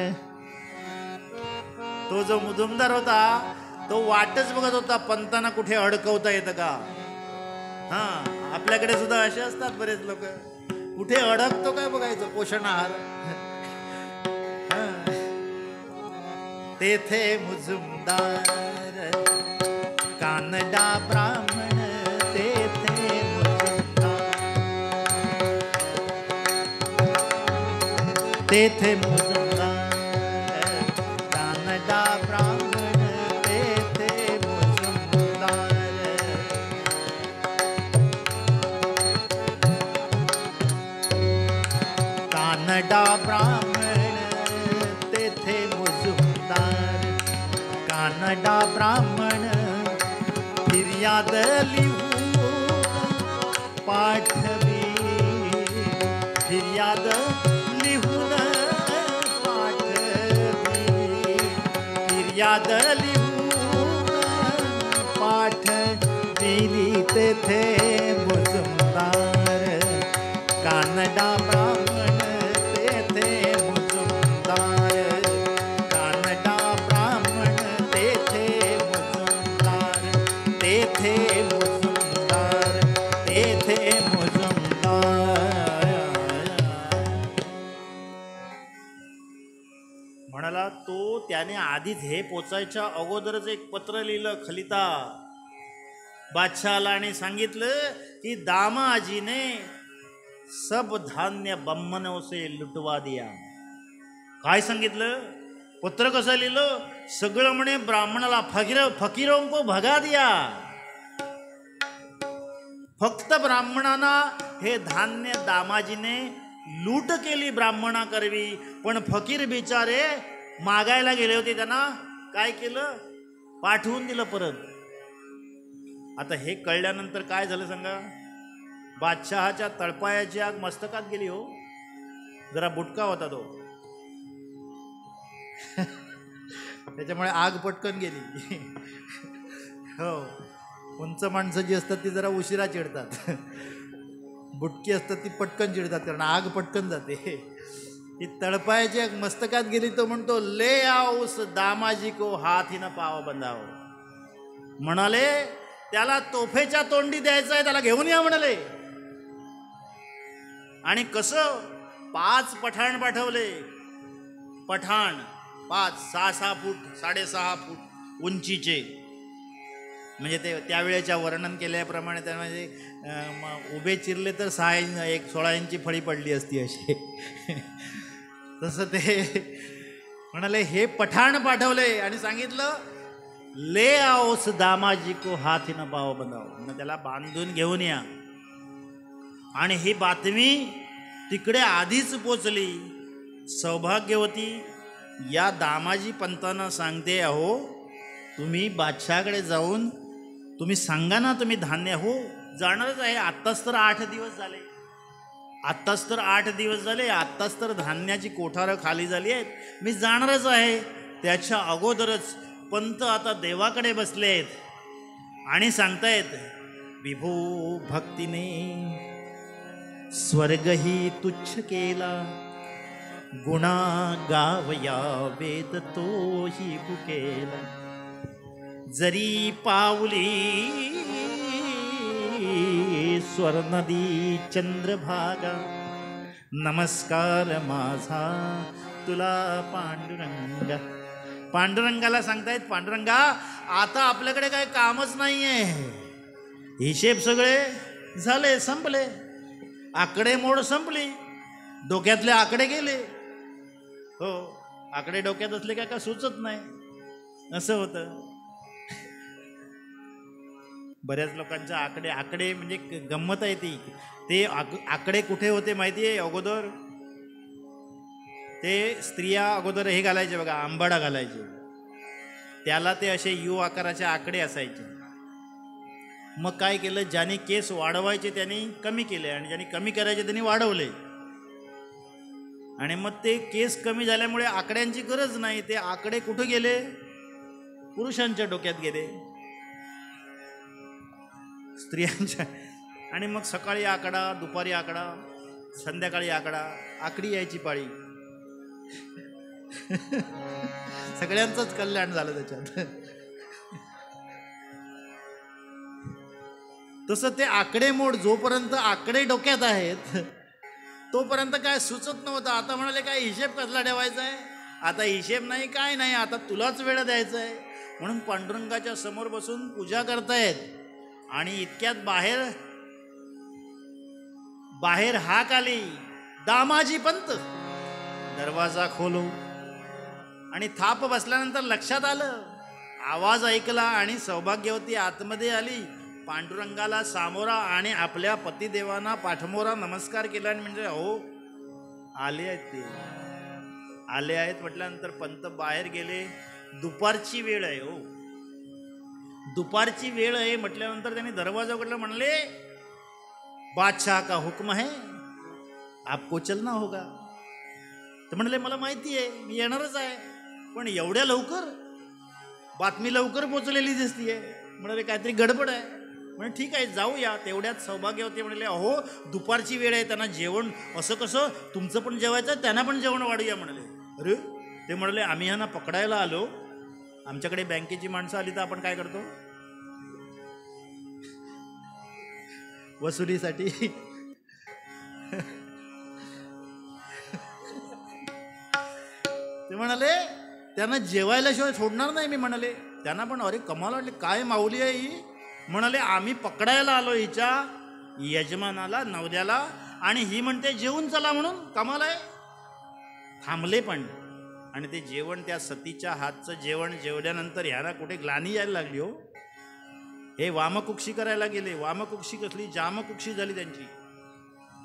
तो जो मुजुमदार होता तो वाटच बघत होता पंतांना कुठे अडकवता येतं का. हा, आपल्याकडे सुद्धा असे असतात बरेच लोक, कुठे अडकतो काय बघायचं पोषण आहार. तेथे मुजुमदार कानडा ब्राह्मण, तेथे मुजुमदार, तेथे मुजुमदार कानडा ब्राह्मण, तेथे मुजुमदार. कानडा ब्राह्मण तेथे मुजुमदार, कानडा ब्राह्मण फिर्याद लिहून पाठवी, फिर्याद लिहून पाठवी, फिर्याद लिहून पाठविली तेथे मुजुमदार. कानडा ब्राह्मण तेथे मुजुमदार, कानडा ब्राह्मण तेथे मुजुमदार, तेथे मुजुमदार, तेथे मुजुमदार. म्हणाला तो त्याने आधीच हे पोचायच्या अगोदरच एक पत्र लिहिलं खलिता बादशाहाला आणि सांगितलं की दामाजीने सब धान्य बम्मनों से लुटवा दिया. काय सांगितलं, पत्र कसं लिहिलं, सगळं म्हणे ब्राह्मणाला फकीरों को भगा दिया. फक्त ब्राह्मणांना हे धान्य दामाजीने लूट केली ब्राह्मणाकरवी. पण फकीर बिचारे मागायला गेले होते, त्यांना काय केलं, पाठवून दिलं परत. आता हे कळल्यानंतर काय झालं सांगा. बादशहाच्या तळपायाची आग मस्तकात गेली हो. जरा बुटका होता तो, त्याच्यामुळे आग पटकन गेली. हो, उंच माणसं जी असतात ती जरा उशिरा चिडतात, बुटकी असतात ती पटकन चिडतात, कारण आग पटकन जाते. ती तळपायाची आग मस्तकात गेली. तो म्हणतो ले आओ उस दामाजी को हाथ ही न पाव बंधाओ. म्हणाले त्याला तोफेच्या तोंडी द्यायचं आहे, त्याला घेऊन या म्हणाले. आणि कसं 5 पठाण पाठवले. पठाण 5, 6 फूट 6.5 फूट उंचीचे, म्हणजे ते त्यावेळेच्या वर्णन केल्याप्रमाणे त्यामध्ये उभे चिरले तर 16 इंची फळी पडली असती अशी. तसं ते म्हणाले हे पठाण पाठवले आणि सांगितलं ले आओस दामाजी को हाथी न पाव बंधाव, त्याला बांधून घेऊन या. आणि ही बातमी तिकडे आधीच पोचली. सौभाग्यवती या दामाजी पंतांना सांगते, अहो तुम्ही बादशाहाकडे जाऊन तुम्ही सांगा ना तुम्ही धान्य. हो जाणारच आहे, आत्ताच तर 8 दिवस झाले, आत्ताच तर 8 दिवस झाले, आत्ताच तर धान्याची कोठारं खाली झाली आहेत, मी जाणारच आहे. त्याच्या अगोदरच पंत आता देवाकडे बसले आहेत आणि सांगतायत विभू भक्तीने स्वर्गही तुच्छ केला, गुणा गावया वेद तोही भुकेला. जरी पावली स्वर्णदी चंद्रभागा, नमस्कार माझा तुला पांडुरंगा. पांडुरंगाला सांगतायत, पांडुरंगा आता आपल्याकडे काही कामच नाहीये, हिशेब सगळे झाले, संपले, आकडेमोड संपली, डोक्यातले आकडे गेले. हो, आकडे डोक्यात असले काय सुचत नाही, असं होतं. बऱ्याच लोकांच्या आकडे म्हणजे गंमत आहे ती. ते आकडे कुठे होते माहिती आहे? अगोदर ते स्त्रिया अगोदर हे घालायचे बघा, आंबाडा घालायचे, त्याला ते असे यू आकाराचे आकडे असायचे. मग काय केलं, ज्याने केस वाढवायचे त्यांनी कमी केले आणि ज्यांनी कमी करायचे त्यांनी वाढवले. आणि मग ते केस कमी झाल्यामुळे आकड्यांची गरज नाही, ते आकडे कुठे गेले? पुरुषांच्या डोक्यात गेले, स्त्रियांच्या. आणि मग सकाळी आकडा, दुपारी आकडा, संध्याकाळी आकडा, आकडी यायची पाळी. सगळ्यांचंच कल्याण झालं त्याच्यात. तसं ते आकडेमोड, जोपर्यंत आकडे डोक्यात आहेत तोपर्यंत काय सुचत नव्हतं. आता म्हणाले काय हिशेब कसला ठेवायचा आहे, आता हिशेब नाही, काय नाही, आता तुलाच वेळ द्यायचा आहे. म्हणून पांडुरंगाच्या समोर बसून पूजा करतायत. आणि इतक्यात बाहेर हाक आली, दामाजी पंत दरवाजा खोलो. आणि थाप बसल्यानंतर लक्षात आलं, आवाज ऐकला आणि सौभाग्यवती आतमध्ये आली, पांडुरंगाला सामोरा आणि आपल्या पतिदेवांना पाठमोरा नमस्कार केला. आणि म्हणजे हो आले आहेत, ते आले आहेत म्हटल्यानंतर पंत बाहेर गेले. दुपारची वेळ आहे, हो दुपारची वेळ आहे म्हटल्यानंतर त्यांनी दरवाजा उघडला. म्हणले बादशाह का हुक्म है, आपको चलना होगा. तर म्हणले मला माहिती आहे, मी येणारच आहे, पण एवढ्या लवकर? बातमी लवकर पोचलेली दिसतीये. म्हणाले काहीतरी गडबड आहे. म्हणजे ठीक आहे, जाऊया. तेवढ्यात सौभाग्यवती म्हणले, अहो दुपारची वेळ आहे, त्यांना जेवण असं कसं, तुमचं पण जेवायचं, त्यांना पण जेवण वाढूया म्हणाले. अरे ते म्हणाले आम्ही ह्यांना पकडायला आलो, आमच्याकडे बँकेची माणसं आली तर आपण काय करतो, वसुलीसाठी. ते म्हणाले त्यांना जेवायला शिवाय सोडणार नाही मी. म्हणाले त्यांना पण अरे कमाल वाटली, काय माऊली आहे ही. म्हणाले आम्ही पकडायला आलो हिच्या यजमानाला, नवऱ्याला, आणि ही म्हणते जेवून चला म्हणून, कमाल आहे. थांबले पण. आणि ते जेवण, त्या सतीच्या हातचं जेवण जेवल्यानंतर ह्याला कुठे ग्लानी यायला लागली. हो, हे वामकुक्षी करायला गेले. वामकुक्षी कसली, जामकुक्षी झाली त्यांची.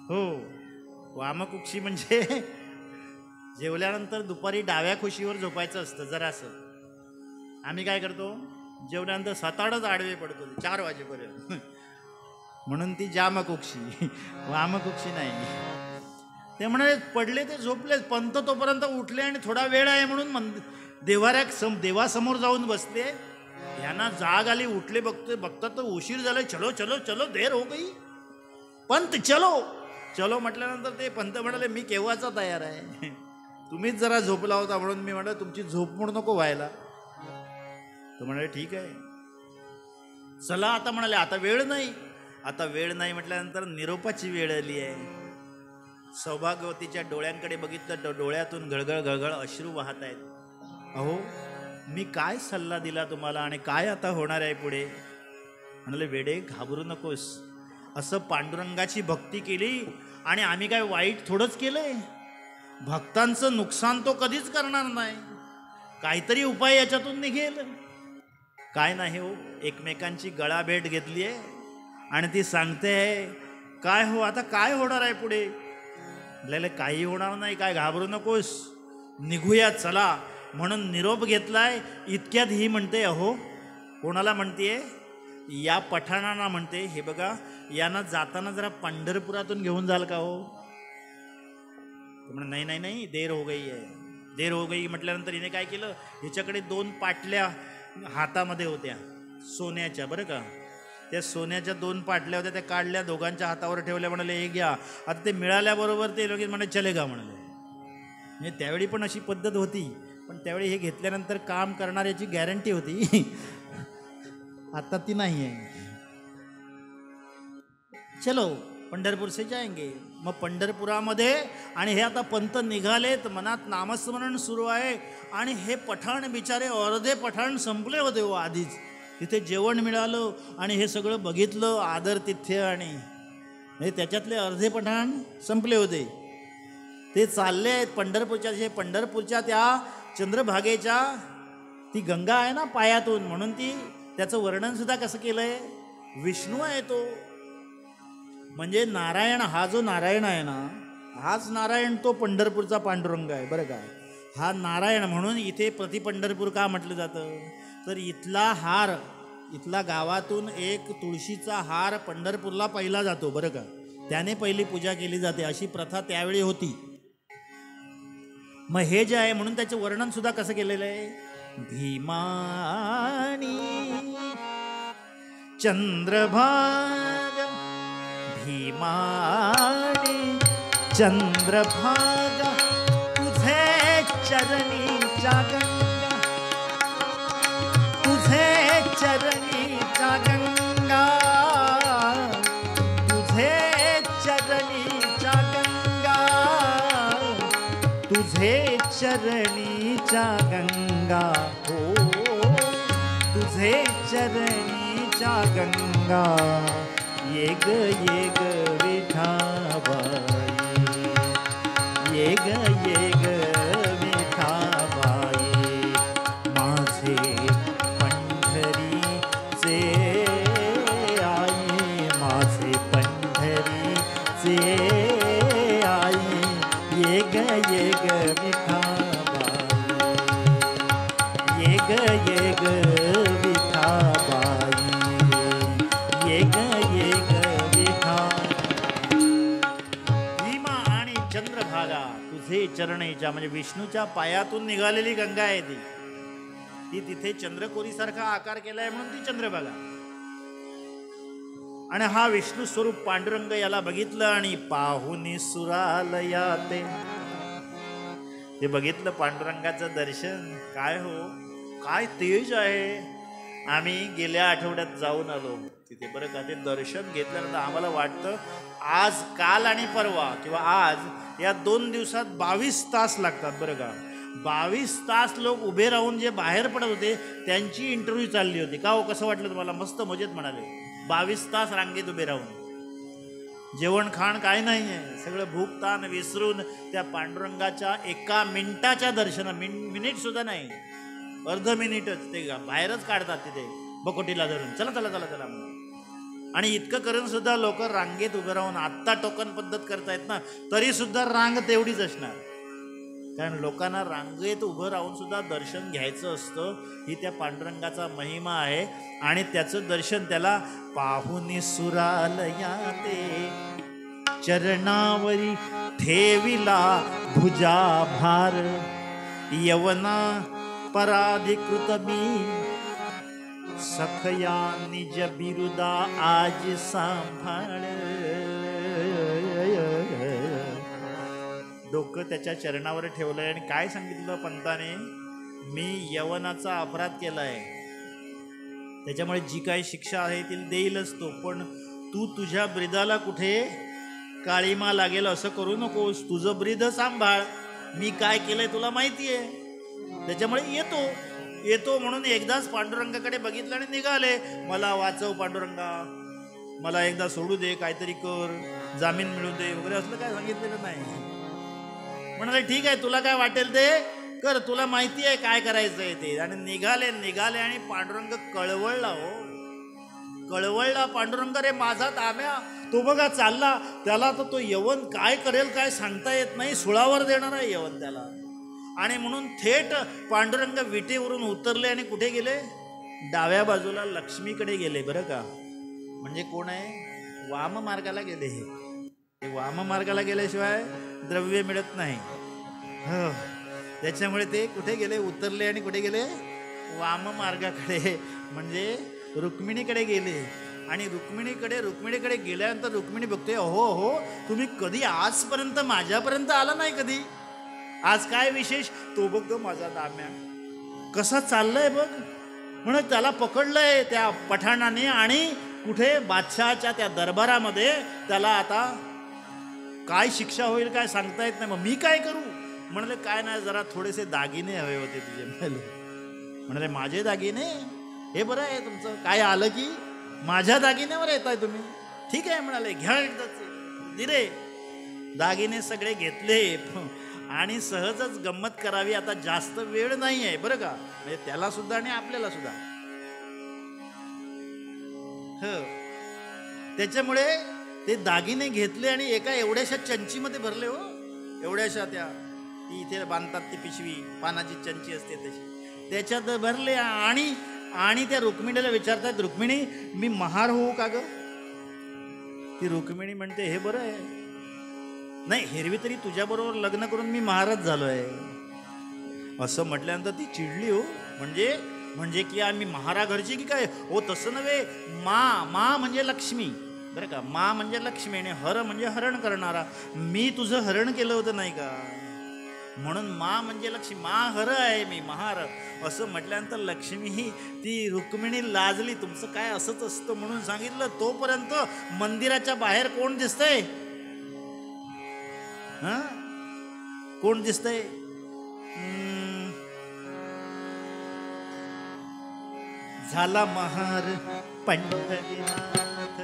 हो, वामकुक्षी म्हणजे जेवल्यानंतर दुपारी डाव्या खुशीवर झोपायचं असतं जरासं. आम्ही काय करतो, जेवल्यानंतर सताडच आडवे पडतो 4 वाजेपर्यंत. म्हणून ती जामकुक्षी, वामकुक्षी नाही. ते म्हणाले पडले ते झोपले. पंत तोपर्यंत उठले आणि थोडा वेळ आहे म्हणून देवासमोर जाऊन बसले. यांना जाग आली, उठले, बघतात तर उशीर झाला. चलो चलो चलो, देर हो गई, पंत चलो चलो म्हटल्यानंतर ते पंत म्हणाले मी केव्हाचा तयार आहे, तुम्हीच जरा झोपला होता म्हणून मी म्हणाल तुमची झोप म्हणून नको व्हायला. तो म्हणाले ठीक आहे चला. आता म्हणाले आता वेळ नाही, आता वेळ नाही म्हटल्यानंतर निरोपाची वेळ आली आहे. सौभाग्यवतीच्या डोळ्यांकडे बघितलं तर डोळ्यातून गळगळ गळगळ अश्रू वाहत आहेत. अहो मी काय सल्ला दिला तुम्हाला आणि काय आता होणार आहे पुढे. म्हणाले वेडे घाबरू नकोस, असं पांडुरंगाची भक्ती केली आणि आम्ही काय वाईट थोडंच केलंय. भक्तांचं नुकसान तो कधीच करणार नाही, काहीतरी उपाय याच्यातून निघेल. काय नाही हो, एकमेकांची गळाभेट घेतली आहे आणि ती सांगते काय हो आता काय होणार आहे पुढे. आपल्याला काही होणार नाही, काय घाबरू नकोस, निघूया चला म्हणून निरोप घेतलाय. इतक्यात ही म्हणते अहो, कोणाला म्हणतेय, या पठाणांना म्हणते, हे बघा यांना जाताना जरा पंढरपुरातून घेऊन जाल का हो. नाही नाही नाही, देर हो गई आहे. देर हो गई म्हटल्यानंतर हिने काय केलं, हिच्याकडे 2 पाटल्या हातामध्ये होत्या सोन्याच्या, बरं का. त्या सोन्याच्या 2 पाटल्या होत्या, त्या काढल्या, दोघांच्या हातावर ठेवल्या. म्हणाले हे घ्या. आता ते मिळाल्याबरोबर ते लगेच म्हणे चले गा म्हणाले. म्हणजे त्यावेळी पण अशी पद्धत होती, पण त्यावेळी हे घेतल्यानंतर काम करणाऱ्याची गॅरंटी होती. आता ती नाही आहे. चलो पंढरपूर से जाएंगे. मग पंढरपुरामध्ये आणि हे आता पंत निघालेत, मनात नामस्मरण सुरू आहे आणि हे पठाण बिचारे अर्धे पठाण संपले होते हो आधीच. तिथे जेवण मिळालं आणि हे सगळं बघितलं, आदर तिथ्य आणि हे त्याच्यातले अर्धे पठाण संपले होते. ते चालले आहेत पंढरपूरच्या त्या चंद्रभागेच्या, ती गंगा आहे ना पायातून, म्हणून त्याचं वर्णन सुद्धा कसं केलंय, विष्णू आहे तो. म्हणजे नारायण, हा जो नारायण आहे ना, हाच नारायण तो पंढरपूरचा पांडुरंग आहे बरं का. हा नारायण म्हणून इथे प्रति पंढरपूर का म्हटलं जातं, तर इथला गावातून एक तुळशीचा हार पंढरपूरला पहिला जातो बरं का. त्याने पहिली पूजा केली जाते, अशी प्रथा त्यावेळी होती. मग हे जे आहे म्हणून त्याचं वर्णन सुद्धा कसं केलेलं आहे, भीमानी चंद्रभाग, भीमानी चंद्रभाग, तुझे चरणीच्या गंगा, तुझे चरणीच्या गंगा, तुझे चरणीच्या गंगा, तुझे चरणीच्या गंगा, हो तुझे चरणीच्या गंगा, ये ग विठाबाई, ये ग विठाबाई, माझे पंढरीचे आई, माझे पंढरीचे आई, ये ग विठाबाई, ये ग विठाबाई, ये ग विठाबाई. भीमा आणि चंद्रभागा तुझे चरणेच्या, म्हणजे विष्णूच्या पायातून निघालेली गंगा आहे ती तिथे चंद्रकोरीसारखा आकार केलाय म्हणून ती चंद्रभागा. आणि हा विष्णू स्वरूप पांडुरंग याला बघितलं आणि पाहुनी सुरालया ते बघितलं पांडुरंगाचं दर्शन. काय हो, काय तेज आहे. आम्ही गेल्या आठवड्यात जाऊन आलो तिथे बरं का. ते दर्शन घेतल्यानंतर आम्हाला वाटतं आज, काल आणि परवा किंवा आज या 2 दिवसात 22 तास लागतात बरं का. 22 तास लोक उभे राहून जे बाहेर पडत होते त्यांची इंटरव्ह्यू चालली होती. का हो, कसं वाटलं तुम्हाला? मस्त मजेत म्हणाले. 22 तास रांगेत उभे राहून, जेवण खाण काय नाही आहे, सगळं भूक ताण विसरून त्या पांडुरंगाच्या एका मिनिटाच्या मिनिट सुद्धा नाही, अर्ध मिनिटच ते बाहेरच काढतात तिथे बकोटीला धरून, चला चला चला चला. आणि इतकं करून सुद्धा लोक रांगेत उभे राहून, आत्ता टोकन पद्धत करतायत ना, तरी सुद्धा रांग तेवढीच असणार. कारण लोकांना रांगेत उभं राहून सुद्धा दर्शन घ्यायचं असतं. ही त्या पांडुरंगाचा महिमा आहे. आणि त्याचं दर्शन त्याला पाहुनी सुरालया ते, चरणावरी ठेविला भुजा भार, यवना पराधिकृत मी, सखया निज बिरुदा आज सांभाळ. डोकं त्याच्या चरणावर ठेवलंय आणि काय सांगितलं पंताने, मी यवनाचा अपराध केलाय, त्याच्यामुळे जी काही शिक्षा आहे ती देईलच तो, पण तू तुझ्या ब्रीदाला कुठे काळीमा लागेल असं करू नकोस, तुझं ब्रीद सांभाळ. मी काय केलंय तुला माहिती आहे, त्याच्यामुळे येतो म्हणून एकदाच पांडुरंगाकडे बघितलं आणि निघाले. मला वाचव पांडुरंगा, मला एकदा सोडू दे, काहीतरी कर, जामीन मिळू दे वगैरे असलं काय सांगितलेलं नाही. म्हणाले ठीक आहे, तुला काय वाटेल ते कर, तुला माहिती आहे काय करायचंय ते. आणि निघाले आणि पांडुरंग कळवळला. हो कळवळला पांडुरंग, रे माझा ताम्या तो बघा चालला, त्याला तर तो यवन काय करेल काय सांगता येत नाही, सुळावर देणार आहे यवन त्याला. आणि म्हणून थेट पांडुरंग विटेवरून उतरले आणि कुठे गेले, डाव्या बाजूला लक्ष्मीकडे गेले बरं का. म्हणजे कोण आहे, वाम मार्गाला गेले. हे वाम मार्गाला गेल्याशिवाय द्रव्य मिळत नाही. हो, त्याच्यामुळे ते कुठे गेले, उतरले आणि कुठे गेले, वाम मार्गाकडे, म्हणजे रुक्मिणीकडे गेले. आणि रुक्मिणीकडे गेल्यानंतर रुक्मिणी बघते, हो तुम्ही कधी आजपर्यंत माझ्यापर्यंत आला नाही कधी, आज काय विशेष. तो बघ माझा दाम्या कसा चाललाय बघ, म्हणून त्याला पकडलंय त्या पठाणाने आणि कुठे बादशहाच्या त्या दरबारामध्ये. त्याला आता काय शिक्षा होईल काय सांगता येत नाही. मग मी काय करू? म्हणले काय नाही, जरा थोडेसे दागिने हवे होते तुझे. म्हणाले माझे दागिने? हे बरं आहे तुमचं, काय आलं की माझ्या दागिन्यावर येताय तुम्ही. ठीक आहे म्हणाले, घ्या एकदाच. दिले दागिने सगळे घेतले आणि सहजच गंमत करावी. आता जास्त वेळ नाही आहे बरं का, म्हणजे त्याला सुद्धा आणि आपल्याला सुद्धा. त्याच्यामुळे ते दागिने घेतले आणि एका एवढ्याशा चंचीमध्ये भरले. हो, एवढ्याशा त्या ती इथे बांधतात ती पिशवी, पानाची चंची असते तशी, त्याच्यात भरले. आणि त्या रुक्मिणीला विचारतात, रुक्मिणी मी महार होऊ का ग? ती रुक्मिणी म्हणते हे बरं आहे, नाही हेरवी तरी तुझ्याबरोबर लग्न करून मी महाराज झालोय. असं म्हटल्यानंतर ती चिडली. हो, म्हणजे की आम्ही महारा घरची की काय? हो तसं नव्हे, मा म्हणजे लक्ष्मी बरं का, मा म्हणजे लक्ष्मी आणि हर म्हणजे हरण करणारा. मी तुझं हरण केलं होतं नाही का, म्हणून मा म्हणजे लक्ष्मी, मा हर आहे मी, महार. असं म्हटल्यानंतर लक्ष्मी ही ती रुक्मिणी लाजली. तुमचं काय असंच असतं म्हणून सांगितलं. तोपर्यंत मंदिराच्या बाहेर कोण दिसतंय? कोण दिसतंय? झाला महार पंढरीनाथ,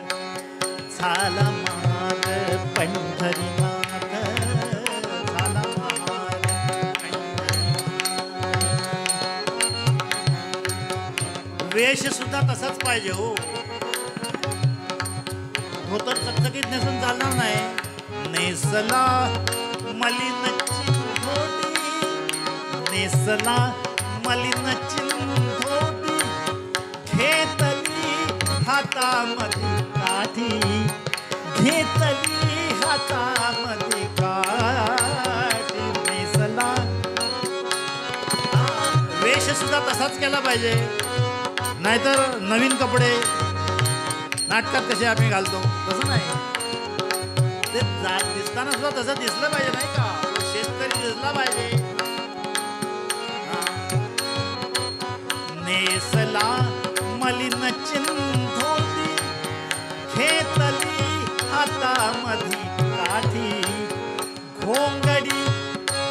झाला महार पंढरीनाथ, झाला महार पंढरीनाथ. वेश सुद्धा तसाच पाहिजे. हो, धोतर चकचकीत नेसून चालणार नाही. नेसला मलिन चिंधोटी, नेसला मलिन चिंधोटी, घेतली हातामध्ये काठी, घेतली हातामध्ये काठी. नेसला वेश सुद्धा तसाच केला पाहिजे, नाहीतर नवीन कपडे नाटकात कसे आम्ही घालतो तसं नाही. ते दिसताना सुद्धा तसं दिसलं पाहिजे नाही का, शेतकरी दिसला पाहिजे. नेसला मलिन चिंधोटी, घेतली हातामध्ये काठी, घोंगडी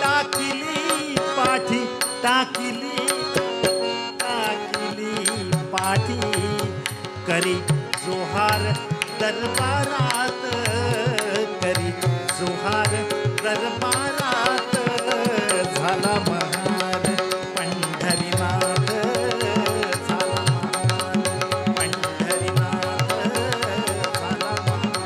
टाकिली पाठी, टाकिली पाठी, करी जोहार दरबारात, करी जोहार दरबारात. झाला महार पंढरीनाथ, झाला महार पंढरीनाथ, झाला महार.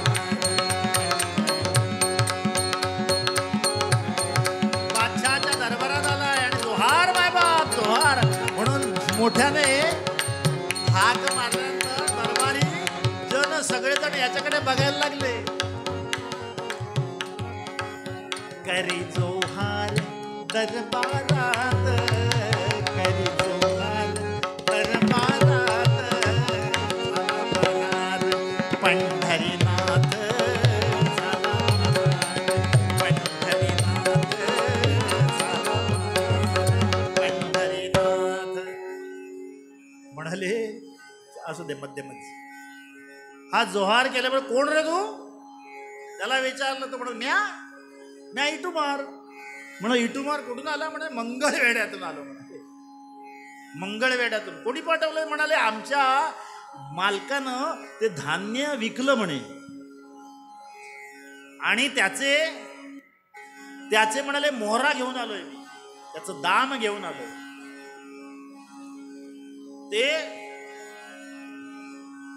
बादशहाच्या दरबारात आलाय आणि जोहार मायबाप जोहार म्हणून मोठ्याने हाक मारल्यानंतर दरबारी जन सगळेजण याच्याकडे बघायला लागले. करी जोहार दरबारात, करी जोहार दरबारात, झाला महार पंढरीनाथ, झाला महार पंढरीनाथ, झाला महार पंढरीनाथ. म्हणाले असू दे मध्यमध्ये. हा जोहार केल्यामुळे कोण रे तू? त्याला विचारलं तर म्हणून म्या इटुमार. म्हणून इटुमार कुठून आला? म्हणे मंगळवेढ्यातून आलो. म्हणाले मंगळवेढ्यातून. कोणी पाठवलंय? म्हणाले आमच्या मालकानं ते धान्य विकलं म्हणे आणि त्याचे म्हणाले मोहरा घेऊन आलोय मी, त्याचं दाम घेऊन आलोय.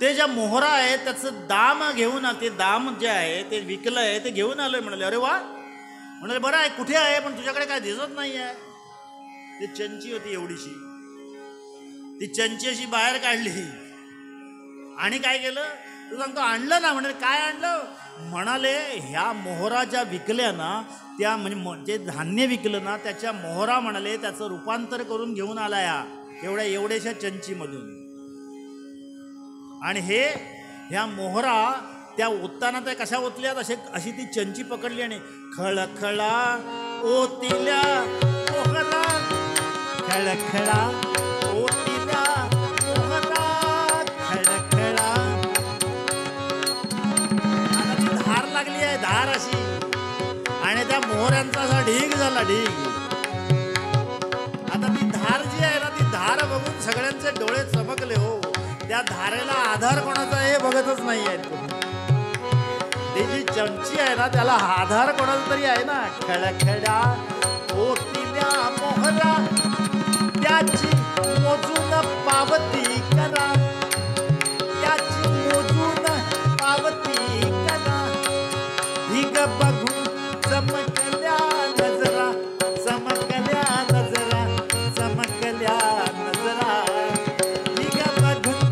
ते ज्या मोहरा आहे त्याचं दाम घेऊन, ते दाम जे आहे ते विकलं आहे ते घेऊन आलोय. म्हणाले अरे वा. म्हणाले बरं आहे, कुठे आहे? पण तुझ्याकडे काय दिसत नाही आहे. ती चंची होती एवढीशी, ती चंची अशी बाहेर काढली आणि काय केलं तू सांगतो? आणलं ना. म्हणाले काय आणलं? म्हणाले ह्या मोहरा ज्या विकल्या ना, त्या म्हणजे धान्य विकलं ना त्याच्या मोहरा, म्हणाले त्याचं रूपांतर करून घेऊन आला या एवढ्याशा चंचीमधून. आणि ह्या मोहरा त्या ओतताना त्या कशा ओतल्यात, अशी ती चंची पकडली आणि खळखळा ओतिल्या मोहरा, खळखळा ओतिल्या मोहरा, खळखळा ढीग झाला ढीग. आता ती धार जी आहे ना, ती धार बघून सगळ्यांचे डोळे चमकले हो. त्या धारेला आधार कोणाचा हे बघतच नाही आहेत. ती जी चमची आहे ना, त्याला आधार कोणाचा तरी आहे ना. खळखळा होतील्या मोहरा त्याची मोजून पावती करा, त्याची मोजून पावती करा. ढीग बघून चमकल्या नजरा, चमकल्या नजरा, चमकल्या नजरा. ढीग बघून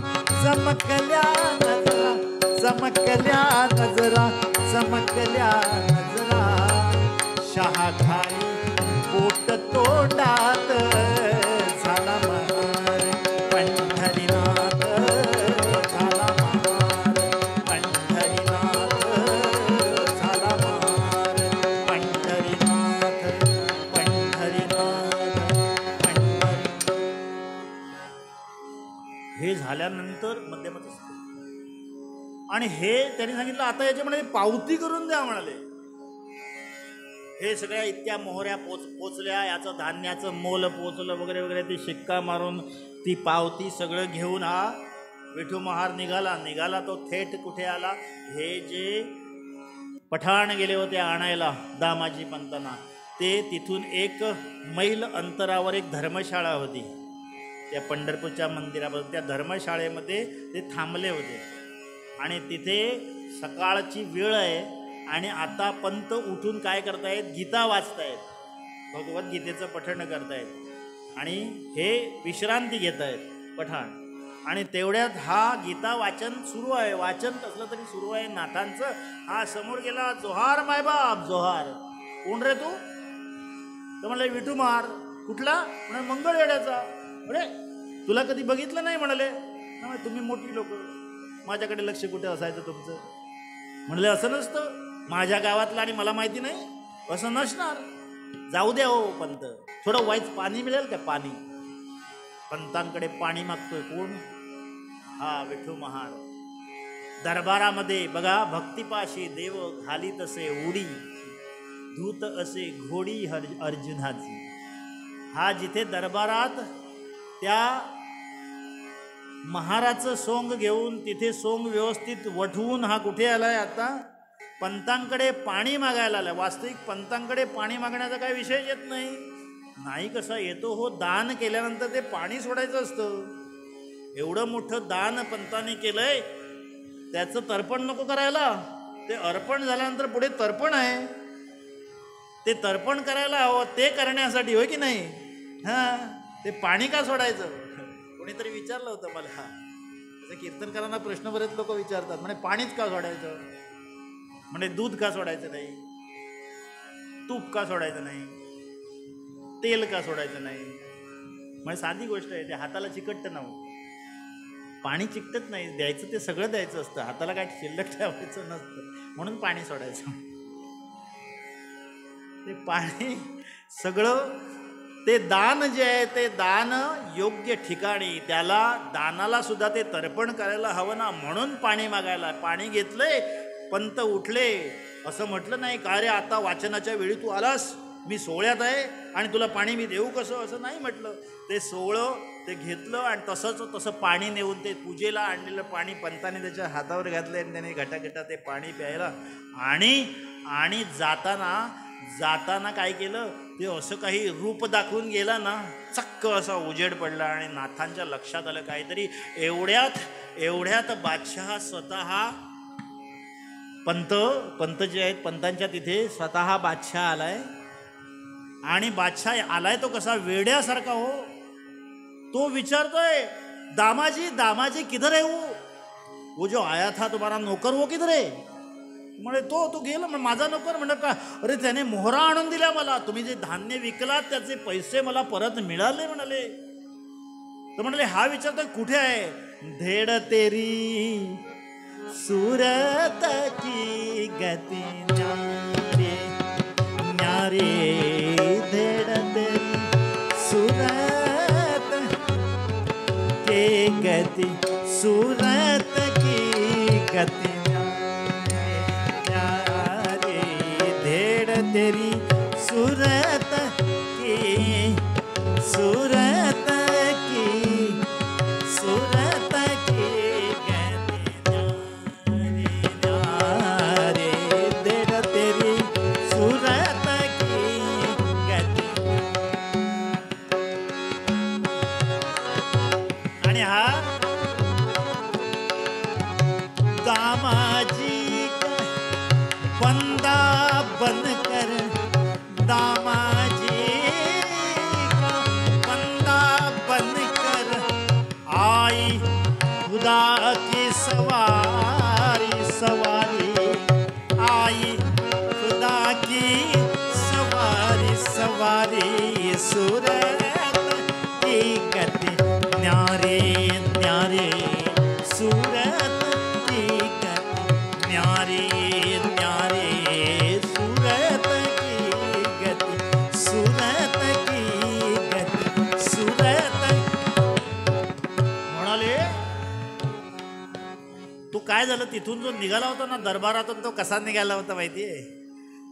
चमकल्या नजरा, चमकल्या नजरा, चमकल्या नजरा. शहा खाई पोट तोंडात झाला महार, पंढरीनाथ झाला महार, पंढरीनाथ झाला महार, पंढरीनाथ, पंढरीनाथ, पंढरी. हे झाल्यानंतर मध्यमच असते. आणि हे त्यांनी सांगितलं आता याच्यामध्ये पावती करून द्या म्हणाले. हे सगळ्या इतक्या मोहऱ्या पोचल्या, याचं धान्याचं मोल पोचलं वगैरे वगैरे. ती शिक्का मारून ती पावती सगळं घेऊन हा विठू महार निघाला. तो थेट कुठे आला, हे जे पठाण गेले होते आणायला दामाजी पंतांना, ते तिथून 1 मैल अंतरावर एक धर्मशाळा होती त्या पंढरपूरच्या मंदिरापासून. त्या धर्मशाळेमध्ये ते थांबले होते. आणि तिथे सकाळची वेळ आहे आणि आता पंत उठून काय करतायत, गीता वाचतायत, भगवद्गीतेचं पठण करतायत आणि हे विश्रांती घेत आहेत पठाण. आणि तेवढ्यात हा गीता वाचन सुरू आहे. वाचन कसलं तरी सुरू आहे नाथांचं. हा समोर गेला, जोहार मायबाप जोहार. कोण रे तू? तर म्हणले विठू महार. कुठला? म्हणे मंगळवेढ्याचा. अरे तुला कधी बघितलं नाही म्हणाले. तुम्ही मोठी लोक, माझ्याकडे लक्ष कुठे असायचं तुमचं? म्हणले असं नसतं, माझ्या गावातलं आणि मला माहिती नाही, असं नसणार. जाऊ द्या हो पंत, थोडं वाईच पाणी मिळेल का? पाणी. पंतांकडे पाणी मागतोय कोण? हा विठू महार. दरबारामध्ये बघा, भक्तिपाशी देव घाली तसे उडी, धूत असे घोडी अर्जुनाची. हा जिथे दरबारात त्या महाराचं सोंग घेऊन तिथे सोंग व्यवस्थित वठवून हा कुठे आलाय आता? पंतांकडे पाणी मागायला आलाय. वास्तविक पंतांकडे पाणी मागण्याचा काही विषय येत नाही. कसा येतो हो, दान केल्यानंतर ते पाणी सोडायचं असतं. एवढं मोठं दान पंतांनी केलंय, त्याचं तर्पण नको करायला. ते अर्पण झाल्यानंतर पुढे तर्पण आहे, ते तर्पण करायला हवं. ते करण्यासाठी होय की नाही? हां, ते पाणी का सोडायचं? कोणीतरी विचारलं होतं मला. असं कीर्तनकारांना प्रश्न बरेच लोक विचारतात, म्हणे पाणीच का सोडायचं? म्हणजे दूध का सोडायचं नाही? तूप का सोडायचं नाही? तेल का सोडायचं नाही? म्हणजे साधी गोष्ट आहे. ते हाताला चिकटतं ना, पाणी चिकटत नाही. द्यायचं ते सगळं द्यायचं असतं, हाताला काय शिल्लक ठेवायचं नसतं. म्हणून पाणी सोडायचं. ते पाणी सगळं, ते दान जे आहे ते दान योग्य ठिकाणी, त्याला दानाला सुद्धा ते तर्पण करायला हवं ना. म्हणून पाणी मागायला. पाणी घेतलंय, पंत उठले. असं म्हटलं नाही का रे आता वाचनाच्या वेळी तू आलास, मी सोहळ्यात आहे आणि तुला पाणी मी देऊ कसं? असं नाही म्हटलं. ते सोहळं ते घेतलं आणि तसं पाणी नेऊन ते पूजेला आणलेलं पाणी पंताने त्याच्या हातावर घातलं आणि त्याने घटाघटा ते पाणी प्यायला. आणि जाताना काय केलं, ते असं काही रूप दाखवून गेला ना, चक्क असा उजेड पडला आणि नाथांच्या लक्षात आलं काहीतरी. एवढ्यात बादशहा स्वतः, पंत जे आहेत पंतांच्या तिथे स्वतः बादशाह आलाय. आणि बादशाह आलाय तो कसा, वेड्यासारखा हो. तो विचारतोय, दामाजी किधर है वो जो आया था तुम्हारा नौकर, वो किधर है? म्हणे तो गेला. माझा नोकर. म्हणलं का? अरे त्याने मोहरा आणून दिल्या मला, तुम्ही जे धान्य विकलात त्याचे पैसे मला परत मिळाले म्हणाले. तर म्हणाले हा विचारतोय कुठे आहे? धेड तेरी सूरत की गती न्यारे, धेड तेरी सूरत के गती, सूरत की गती न्यारे, धेड तेरी सूरत की सूरत की सूरत की कहते न्यारे देर तेरी सूरत की कहते। आणि हा दामाजी बंदा बन कर दामाजी का बंदा बन कर आई खुदा की सवारी सवारी आई खुदा की सवारी सवारी सूरत की गति न्यारे न्यारे सूरत की गति न्यारे न्यारे सूरत की गति सूरत की गति सूरत। म्हणाले तू काय झालं तिथून जो निघाला होता ना दरबारातून तो कसा निघाला होता माहितीये?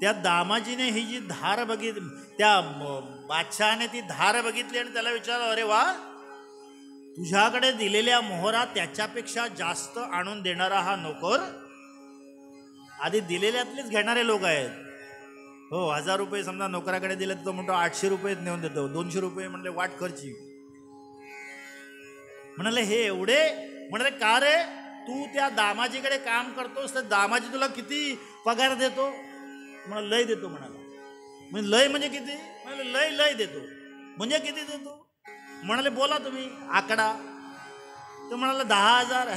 त्या दामाजीने ही जी धार बघितली त्या बादशहाने ती धार बघितली आणि त्याला विचारलं अरे वा तुझ्याकडे दिलेल्या मोहरा त्याच्यापेक्षा जास्त आणून देणारा हा नोकर. आधी दिलेल्यातलेच घेणारे लोक आहेत हो. 1000 रुपये समजा नोकराकडे दिले तर तो म्हणतो 800 रुपये नेऊन देतो. 200 रुपये म्हणले वाट खर्ची. म्हणाले हे एवढे? म्हणाले का रे तू त्या दामाजीकडे काम करतोस तर दामाजी तुला किती पगार देतो? म्हणाला लय देतो. म्हणाला म्हणजे लय म्हणजे किती? म्हणाले लय लय देतो. म्हणजे किती देतो? म्हणाले बोला तुम्ही आकडा. तो म्हणाला 10,000.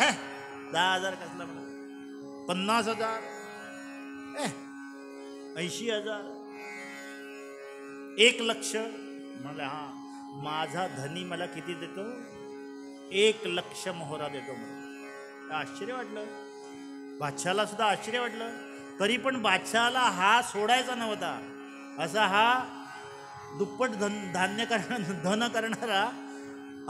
10,000 कसला? म्हणा 50,000 80,000 1,00,000. म्हणाले हा माझा धनी मला किती देतो? 1,00,000 मोहरा देतो. म्हणून आश्चर्य वाटलं बादशाला सुद्धा आश्चर्य वाटलं. तरी पण बादशाला हा सोडायचा नव्हता. असा हा दुप्पट धन करणारा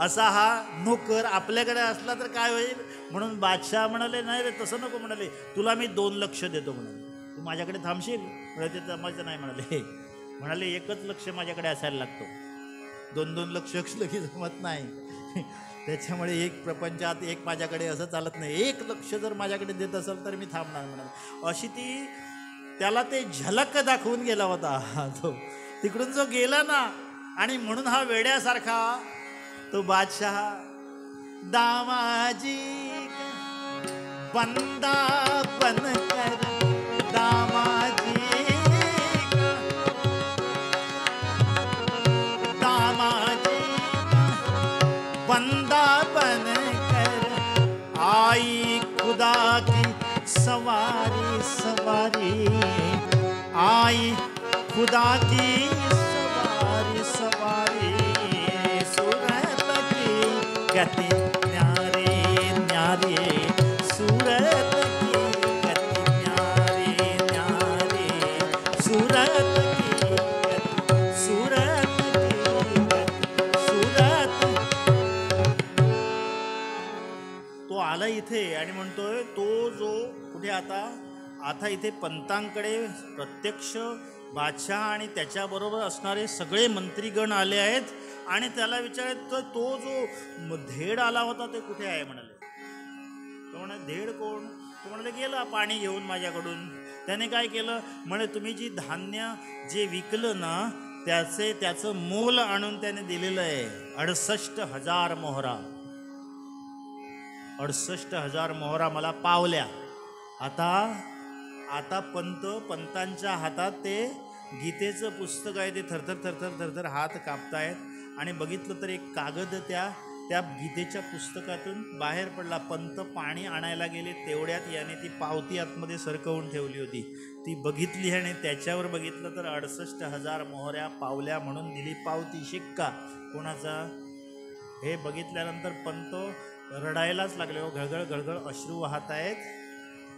असा हा नोकर आपल्याकडे असला तर काय होईल? म्हणून बादशाह म्हणाले नाही रे तसं नको. म्हणाले तुला मी 2,00,000 देतो. म्हणाले तू माझ्याकडे थांबशील? म्हणाले ते जमायचं नाही. म्हणाले 1,00,000 माझ्याकडे असायला लागतो. 2-2 लक्ष की जमत नाही. त्याच्यामुळे एक प्रपंचात एक माझ्याकडे असं चालत नाही. 1,00,000 जर माझ्याकडे देत असेल तर मी थांबणार. म्हणाले अशी ती त्याला ते झलक दाखवून गेला होता तो तिकडून जो गेला ना. आणि म्हणून हा वेड्यासारखा तो बादशाह दामाजी बंदा बन कर दामाजी दामाजी बंदा बन कर आई खुदा की सवारी सवारी आई खुदा की सवारी सवारी सूरत की गति न्यारे न्यारे सूरत की गति न्यारे न्यारे सूरत की गति सूरत की गति सूरत. तो आला इथे आणि म्हणतोय तो जो कुठे आता इथे पंतांकडे प्रत्यक्ष बादशाह आणि त्याच्याबरोबर असणारे सगळे मंत्रीगण आले आहेत आणि त्याला विचारायचं तो जो धेड आला होता ते कुठे आहे? म्हणाले. तो म्हणाले धेड कोण? तो म्हणाले गेला पाणी घेऊन माझ्याकडून. त्याने काय केलं? म्हणे तुम्ही जी धान्य जे विकलं ना त्याचं मोल आणून त्याने दिलेलं आहे 68,000 मोहरा. 68,000 मोहरा मला पावल्या. आता पंतांच्या हातात ते गीतेचं पुस्तक आहे. ते थरथर हात कापतायत आणि बघितलं तर एक कागद त्या गीतेच्या पुस्तकातून बाहेर पडला. पंत पाणी आणायला गेले तेवढ्यात याने ती पावती आतमध्ये सरकवून ठेवली होती. ती बघितली आणि त्याच्यावर बघितलं तर 68,000 मोहऱ्या पावल्या म्हणून दिली पावती. शिक्का कोणाचा? हे बघितल्यानंतर पंत रडायलाच लागले. घळघळ घळघळ अश्रू वाहत आहेत.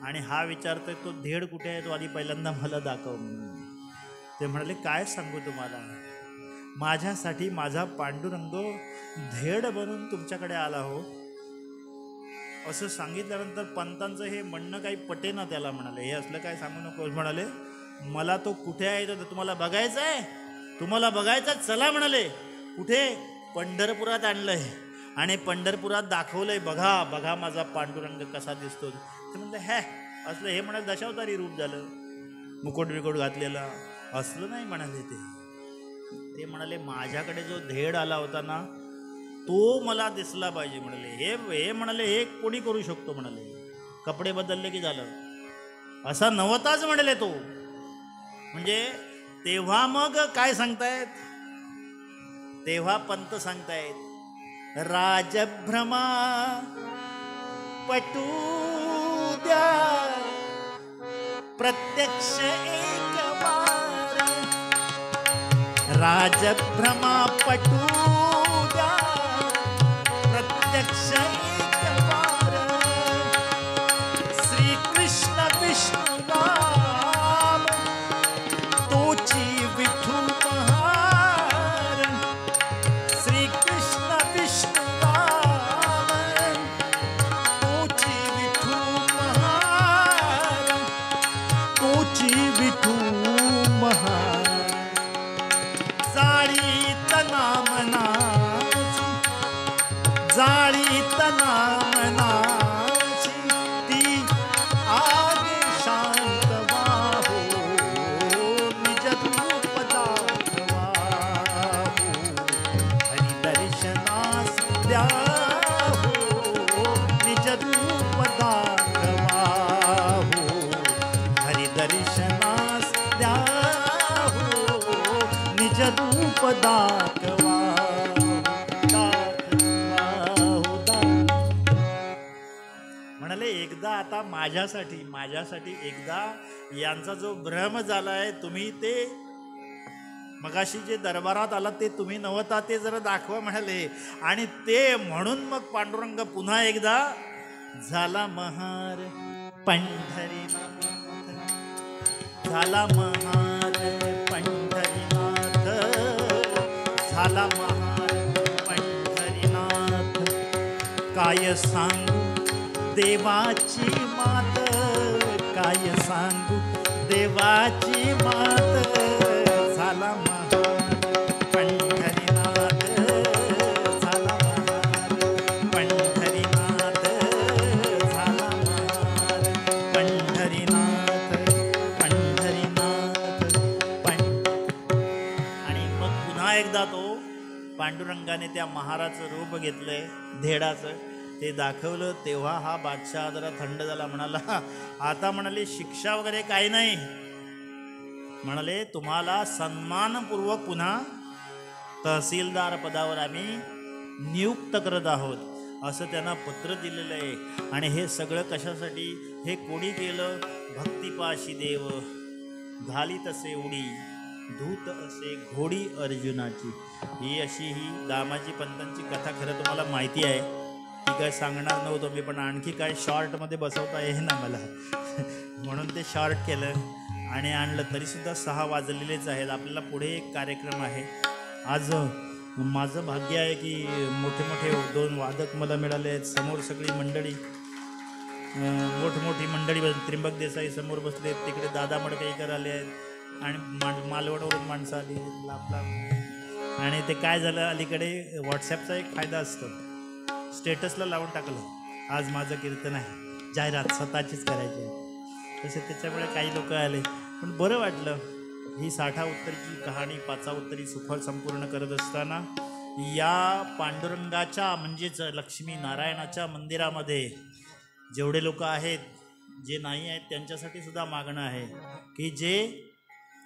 आणि हा विचारतोय तो धेड कुठे आहे? तो आधी पहिल्यांदा मला दाखव. ते म्हणाले काय सांगू तुम्हाला, माझ्यासाठी माझा पांडुरंग धेड बनून तुमच्याकडे आला हो. असं सांगितल्यानंतर पंतांचं हे म्हणणं काही पटेना त्याला. म्हणाले हे असलं काय सांगू नको. म्हणाले मला तो कुठे आहे तो तुम्हाला बघायचा आहे, तुम्हाला बघायचा, चला म्हणाले. कुठे? पंढरपुरात आणलंय आणि पंढरपुरात दाखवलंय, बघा बघा माझा पांडुरंग कसा दिसतो. ते म्हणलं हे असलं, हे म्हणाले दशावतारी रूप झालं, मुकुट बिकुट घातलेला असलं नाही म्हणाले. ते म्हणाले माझ्याकडे जो धेड आला होता ना तो मला दिसला पाहिजे म्हणाले. हे म्हणाले हे कोणी करू शकतो म्हणाले, कपडे बदलले की झालं, असा नव्हताच म्हणाले तो. म्हणजे तेव्हा मग काय सांगतायत, तेव्हा पंत सांगतायत राजभ्रमा पटू द्या प्रत्यक्ष एक बार, राजभ्रमा पटू द्या प्रत्यक्ष एक बार, श्री कृष्ण विष्णु राम तोची विठू महार, श्री कृष्ण विष्णु राम तोची विठू महार, तोची विठू महार. जाळीत नामनाची, जाळीत नामनाची ती आग शांत वाहो, निज रूप दाखवा हो, हरिदर्शनास द्या हो, निज रूप दाखवा हो, हरिदर्शनास द्या निज रूप दाखवा. म्हणाले एकदा आता माझ्यासाठी एकदा यांचा जो भ्रम झालाय, तुम्ही ते मगाशी जे दरबारात आला ते तुम्ही नव्हता, ते जरा दाखवा म्हणाले. आणि ते म्हणून मग पांडुरंग पुन्हा एकदा झाला महार पंढरीनाथ, झाला महार पंढरीनाथ, झाला महार पंढरीनाथ. काय सांगू देवाची मात, काय सांगू देवाची मात, झाला महार पंढरीनाथ, झाला महार पंढरीनाथ, झाला महार पंढरीनाथ, पंढरीनाथ आणि मग पुन्हा एकदा तो पांडुरंगाने त्या महाराचं रूप घेतलंय, धेडाचं ते दाखवलं. तेव्हा हा बादशाह जरा थंड झाला, म्हणाला आता म्हणाले शिक्षा वगैरे काही नाही, म्हणाले तुम्हाला सन्मानपूर्वक पुन्हा तहसीलदार पदावर आम्ही नियुक्त करत आहोत असं त्यांना पत्र दिलेलं आहे. आणि हे सगळं कशासाठी, हे कोणी केलं, भक्तिपाशी देव घाली तसे उडी, धूत असे घोडी अर्जुनाची. ही अशी ही दामाजी पंतांची कथा खरं तुम्हाला माहिती आहे, ती काय सांगणार नव्हतं मी, पण आणखी काय शॉर्टमध्ये बसवता येईल ना मला म्हणून ते शॉर्ट केलं आणि आणलं. तरीसुद्धा 6 वाजलेलेच आहेत, आपल्याला पुढे एक कार्यक्रम आहे. आज माझं भाग्य आहे की मोठे मोठे 2 वादक मला मिळाले आहेत. समोर सगळी मंडळी, मोठमोठी मंडळी, त्रिंबक देसाई समोर बसले आहेत, तिकडे दादा मडकईकर आले आहेत आणि मालवणवरून माणसं आली आहेत लांब लांब. आणि ते काय झालं, अलीकडे व्हॉट्सॲपचा एक फायदा असतो, स्टेटसला लावून टाकलं आज माझं कीर्तन आहे, जाहिरात स्वतःचीच करायची आहे, तसे त्याच्यामुळे काही लोक आले. पण बरं वाटलं. ही 60 उत्तरीची कहाणी 5 उत्तरी सुफल संपूर्ण करत असताना या पांडुरंगाच्या म्हणजेच लक्ष्मी नारायणाच्या मंदिरामध्ये जेवढे लोक आहेत, जे नाही आहेत त्यांच्यासाठी सुद्धा मागणं आहे की जे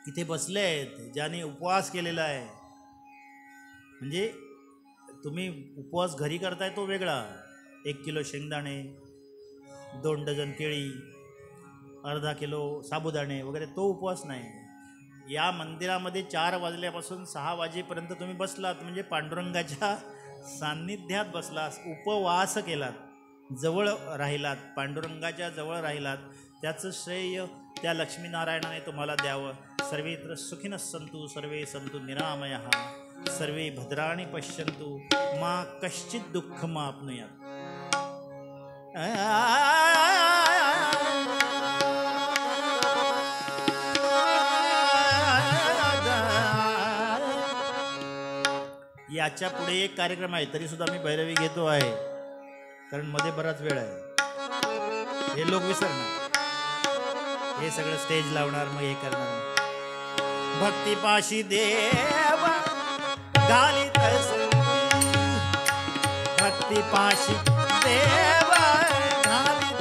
इथे बसले आहेत, ज्याने उपवास केलेला आहे, म्हणजे तुम्ही उपवास घरी करताय तो वेगळा, 1 किलो शेंगदाणे, 2 डझन केळी, अर्धा किलो साबुदाणे वगैरे, तो उपवास नाही. या मंदिरामध्ये 4 वाजल्यापासून 6 वाजेपर्यंत तुम्ही बसलात म्हणजे पांडुरंगाच्या सान्निध्यात बसलात, उपवास केलात, जवळ राहिलात, पांडुरंगाच्या जवळ राहिलात, त्याचं श्रेय त्या लक्ष्मीनारायणाने तुम्हाला द्यावं. सर्वेत्र सुखिनः सन्तु सर्वे सन्तु निरामयः, सर्वे भद्राणि पश्यन्तु मा कश्चित् दुःखमाप्नुयात्. याच्या पुढे एक कार्यक्रम आहे, तरी सुद्धा मी भैरवी घेतो आहे, कारण मध्ये बराच वेळ आहे. हे लोक विसरणार, हे सगळं स्टेज लावणार, मग हे करणार. भक्तीपाशी देव घालीत भक्तीपाशी देव घालीत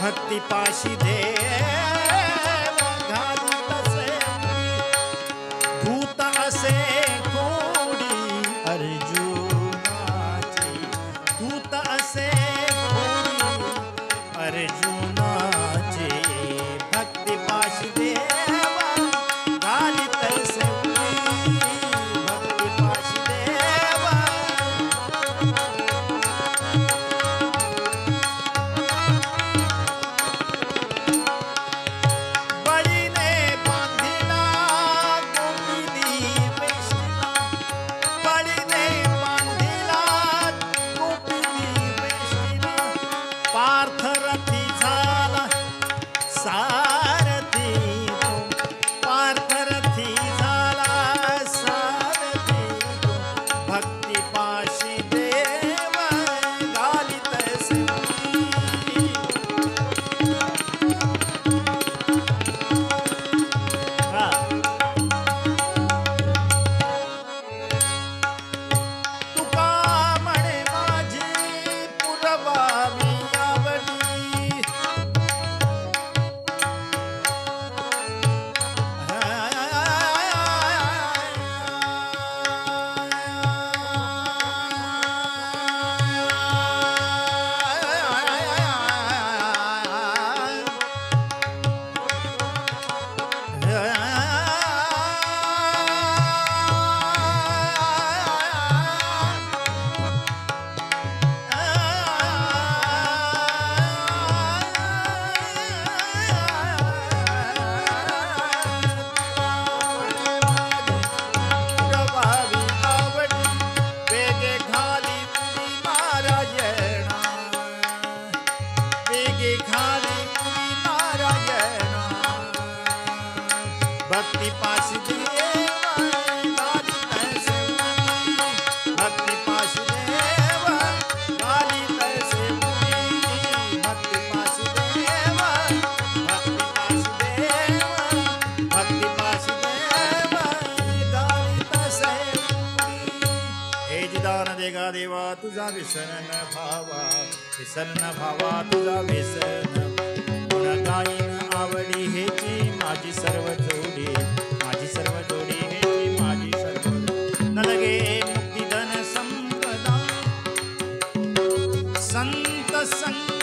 भक्तीपाशी देव घालीत भूत असे कोडी अर्जुनाची भूत असे कोडी अर्जुनाची भक्तीपाशी देव घालीत भक्तीपाशी देव बळीने बांधिला गोपिनी वेष्टीला बळीने बांधिला गोपिनी वेष्टीला पार्थरथी झाला सारथी तो पार्थरथी झाला सारथी तो भक्तीपाशी देव घालीत तुका म्हणे माझी पुरवावी आवडी पुरवावी आवडी वेगे घाली उडी नारायणा वेगे घाली उडी नारायणा भक्तीपाशी देव घालीत भक्तीपाशी देव घालीत भक्तीपाशी देव भक्तीपाशी देव भक्तीपाशी देव घालीत हे जिदान देगा देवा तुझा विसर न भावा तुझा विसर गुण गाईन आवडी हेची माझी सर्व जोडी हेची माझी सर्व न लगे मुक्तिधन संपदा संत संग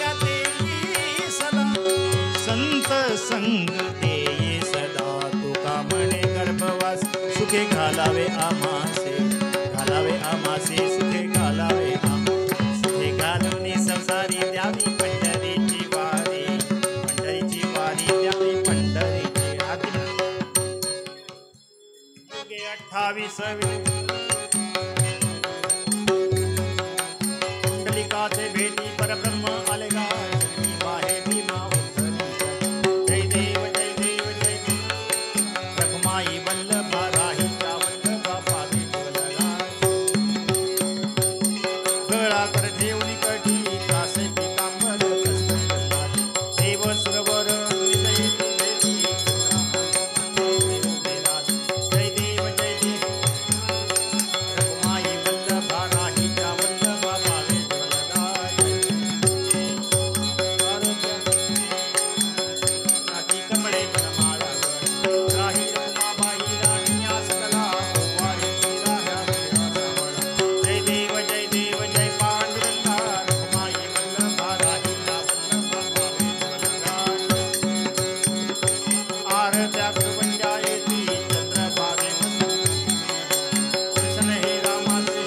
देई सदा तुका म्हणे गर्भवास सुखे घालावे आमासे सुखे घालावे सुखे घालवणे संसारी द्यावी पंढरीची वारी द्यावी पंढरीची आज्ञा 28 कुंडलिकाचे भेटी परब्रह्म आलेगा बाहे भीमा उत्तरी जय देव जय देव जय देव रखमाई वल्लभा राहीचा वल्लभा पावी गळा कर ठेवणी कठी कासे पितांबर देव सुरवर जय देव जय देव रखमाई वल्लभा राहीचा वल्लभा पावे कमळे बनमाळा राही रखमाबाई राणिया सकला वारीची राह्या जय देव जय देव जय पांडुरंगा रखमाई वल्लभा राहीचा वल्लभा पावे आरत्या कृपंजा येती चंद्रभागे कृष्ण हे रामाचे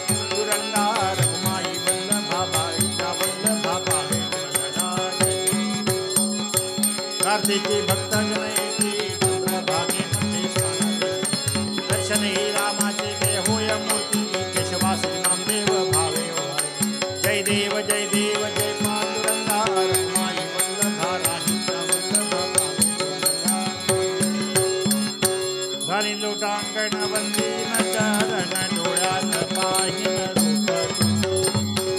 पांडुरंगा रखमाई वल्लभा बाईचा वल्लभा पावे कार्तिकी भक्तजन येती चंद्रभागे मध्ये स्नानाचे दर्शन हे रामाचे ते होय मूर्ती केशवासी नामदेव भावे देव जय पांडुरंगा रमाई वल्लभा घाली लोटांगण वंदीन चरण डोळ्यात पाहिन रूप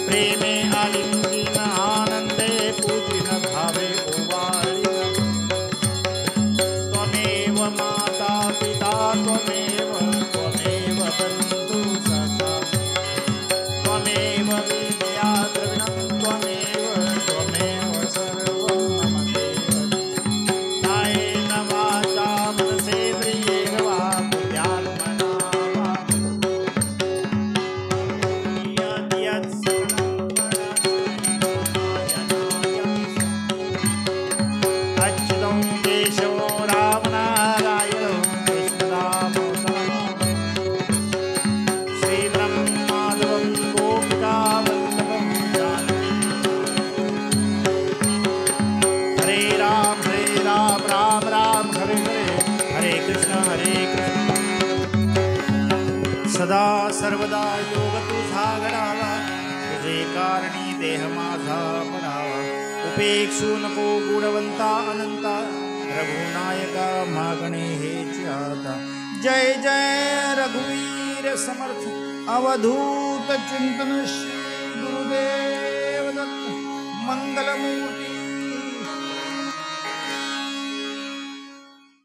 प्रेमे आलिंगीन आनंदे पूजिन भावे ओवाळीन त्वमेव माता पिता त्वमेव बंधु सखा त्वमेव विद्या द्रविणं त्वमेव सर्वं मम देव कायेन वाचा मनसेन्द्रियेण वा बुद्ध्यात्मना वा यद्यत् सकलं अच्युतं केशवो रामनारायणो कृष्णदामोदरं श्रीब्रह्मादवं गोपिकावल्लभं जानकी हरे राम राम राम हरे हरे हरे कृष्ण सदा सर्वदा योग तुझा घडावा तुझे कारणी देह माझा पडावा उपेक्षू नको गुणवंता अनंता रघुनायका मागणे हेच आता जय जय रघुवीर समर्थ अवधूत चिंतन श्री गुरुदेव दत्त मंगलमूर्ती